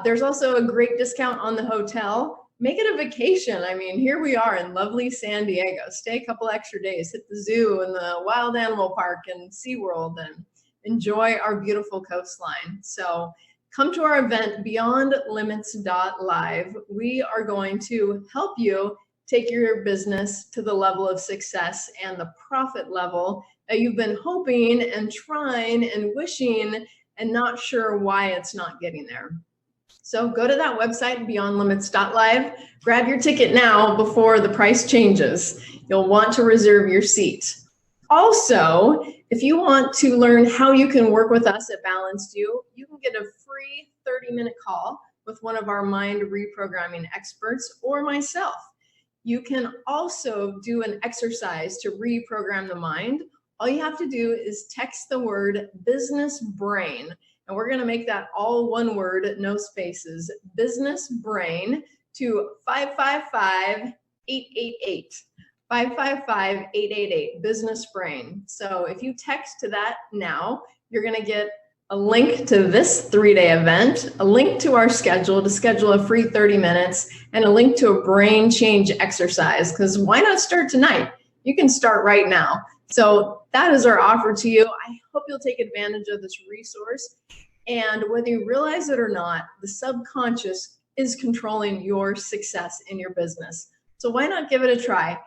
There's also a great discount on the hotel. Make it a vacation. I mean, here we are in lovely San Diego. Stay a couple extra days, hit the zoo and the wild animal park and SeaWorld and enjoy our beautiful coastline. So come to our event, beyondlimits.live. We are going to help you take your business to the level of success and the profit level that you've been hoping and trying and wishing and not sure why it's not getting there. So go to that website, beyondlimits.live, grab your ticket now before the price changes. You'll want to reserve your seat. Also, if you want to learn how you can work with us at Balanced You, you can get a free 30-minute call with one of our mind reprogramming experts or myself. You can also do an exercise to reprogram the mind. All you have to do is text the word business brain, and we're going to make that all one word, no spaces, business brain to 555-888. 555-888, business brain. So if you text to that now, you're going to get a link to this 3-day event, a link to our schedule to schedule a free 30 minutes, and a link to a brain change exercise. Because why not start tonight? You can start right now. So that is our offer to you. I hope you'll take advantage of this resource. And whether you realize it or not, the subconscious is controlling your success in your business. So why not give it a try?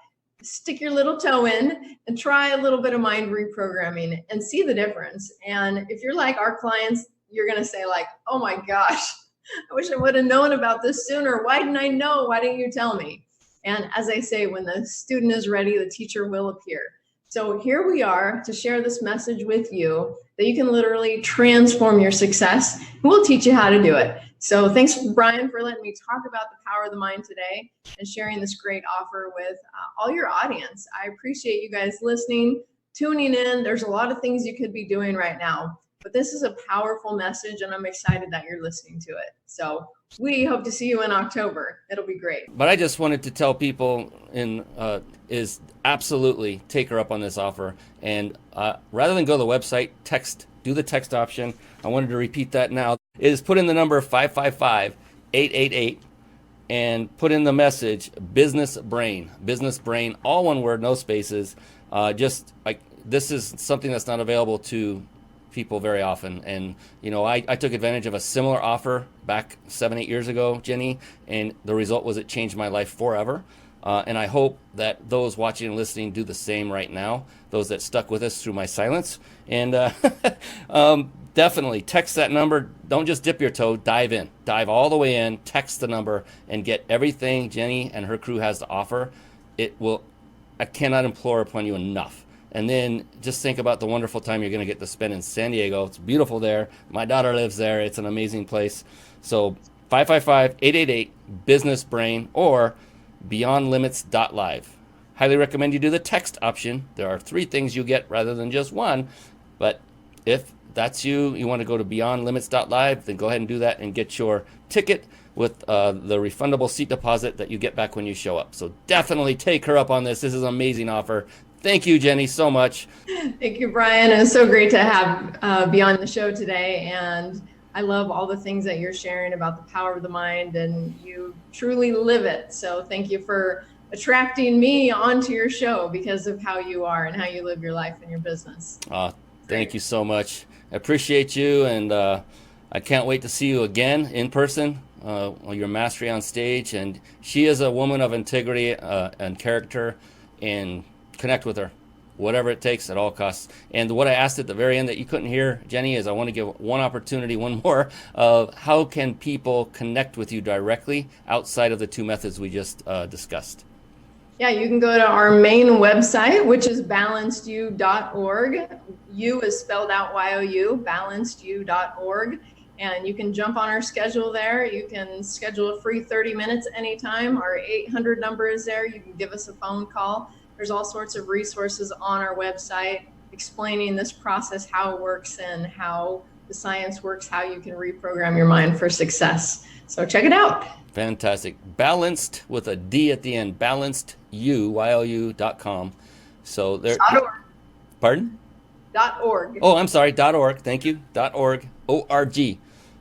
Stick your little toe in and try a little bit of mind reprogramming and see the difference. And if you're like our clients, you're going to say like, oh my gosh, I wish I would have known about this sooner. Why didn't I know? Why didn't you tell me? And as I say, when the student is ready, the teacher will appear. So here we are to share this message with you that you can literally transform your success. And we'll teach you how to do it. So thanks, Brian, for letting me talk about the power of the mind today and sharing this great offer with all your audience. I appreciate you guys listening, tuning in. There's a lot of things you could be doing right now, but this is a powerful message, and I'm excited that you're listening to it. So we hope to see you in October. It'll be great. But I just wanted to tell people is absolutely take her up on this offer. And rather than go to the website, do the text option. I wanted to repeat that now. Is put in the number 555-888 and put in the message business brain, all one word, no spaces. Just like this is something that's not available to people very often. And, you know, I took advantage of a similar offer back 7-8 years ago, Jenny, and the result was it changed my life forever. And I hope that those watching and listening do the same right now, those that stuck with us through my silence. And definitely text that number. Don't just dip your toe, dive in. Dive all the way in, text the number, and get everything Jenny and her crew has to offer. I cannot implore upon you enough. And then just think about the wonderful time you're going to get to spend in San Diego. It's beautiful there. My daughter lives there. It's an amazing place. So 555-888, business brain, or beyondlimits.live. Highly recommend you do the text option. There are 3 things you get rather than just one. But if that's you want to go to beyondlimits.live, then go ahead and do that and get your ticket with the refundable seat deposit that you get back when you show up. So definitely take her up on this. This is an amazing offer. Thank you, Jenny, so much. Thank you, Brian. It's so great to have be on the show today. And I love all the things that you're sharing about the power of the mind, and you truly live it. So thank you for attracting me onto your show because of how you are and how you live your life and your business. Thank you so much. I appreciate you, and I can't wait to see you again in person. Your mastery on stage, and she is a woman of integrity and character, and connect with her, whatever it takes at all costs. And what I asked at the very end that you couldn't hear, Jenny, is I want to give one more of how can people connect with you directly outside of the two methods we just discussed. Yeah, you can go to our main website, which is balancedyou.org. You is spelled out Y-O-U, balancedyou.org. And you can jump on our schedule there. You can schedule a free 30 minutes anytime. Our 800 number is there. You can give us a phone call. There's all sorts of resources on our website explaining this process, how it works and how the science works, how you can reprogram your mind for success. So check it out. Fantastic. Balanced with a D at the end. BalancedYou.com. So there. .org. Pardon? .org. Oh, I'm sorry. .org. Thank you. .org. O-R-G.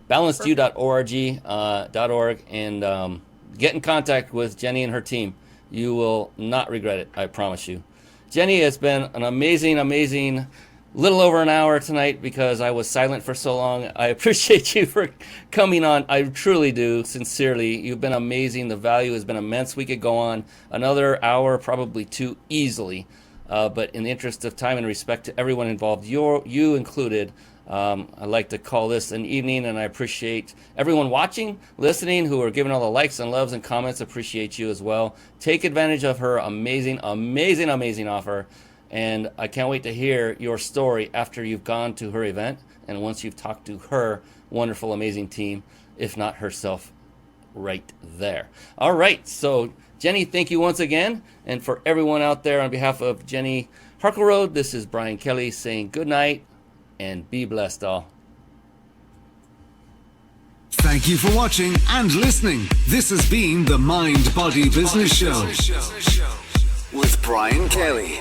BalancedYou.org. And get in contact with Jenny and her team. You will not regret it. I promise you. Jenny, it's been an amazing little over an hour tonight because I was silent for so long. I appreciate you for coming on. I truly do, sincerely. You've been amazing. The value has been immense. We could go on another hour, probably two, easily. But in the interest of time and respect to everyone involved, you included, I'd like to call this an evening, and I appreciate everyone watching, listening, who are giving all the likes and loves and comments. Appreciate you as well. Take advantage of her amazing offer. And I can't wait to hear your story after you've gone to her event and once you've talked to her wonderful, amazing team, if not herself right there. All right. So, Jenny, thank you once again. And for everyone out there, on behalf of Jenny Harkleroad, this is Brian Kelly saying good night and be blessed all. Thank you for watching and listening. This has been the Mind Body Business Show with Brian Kelly.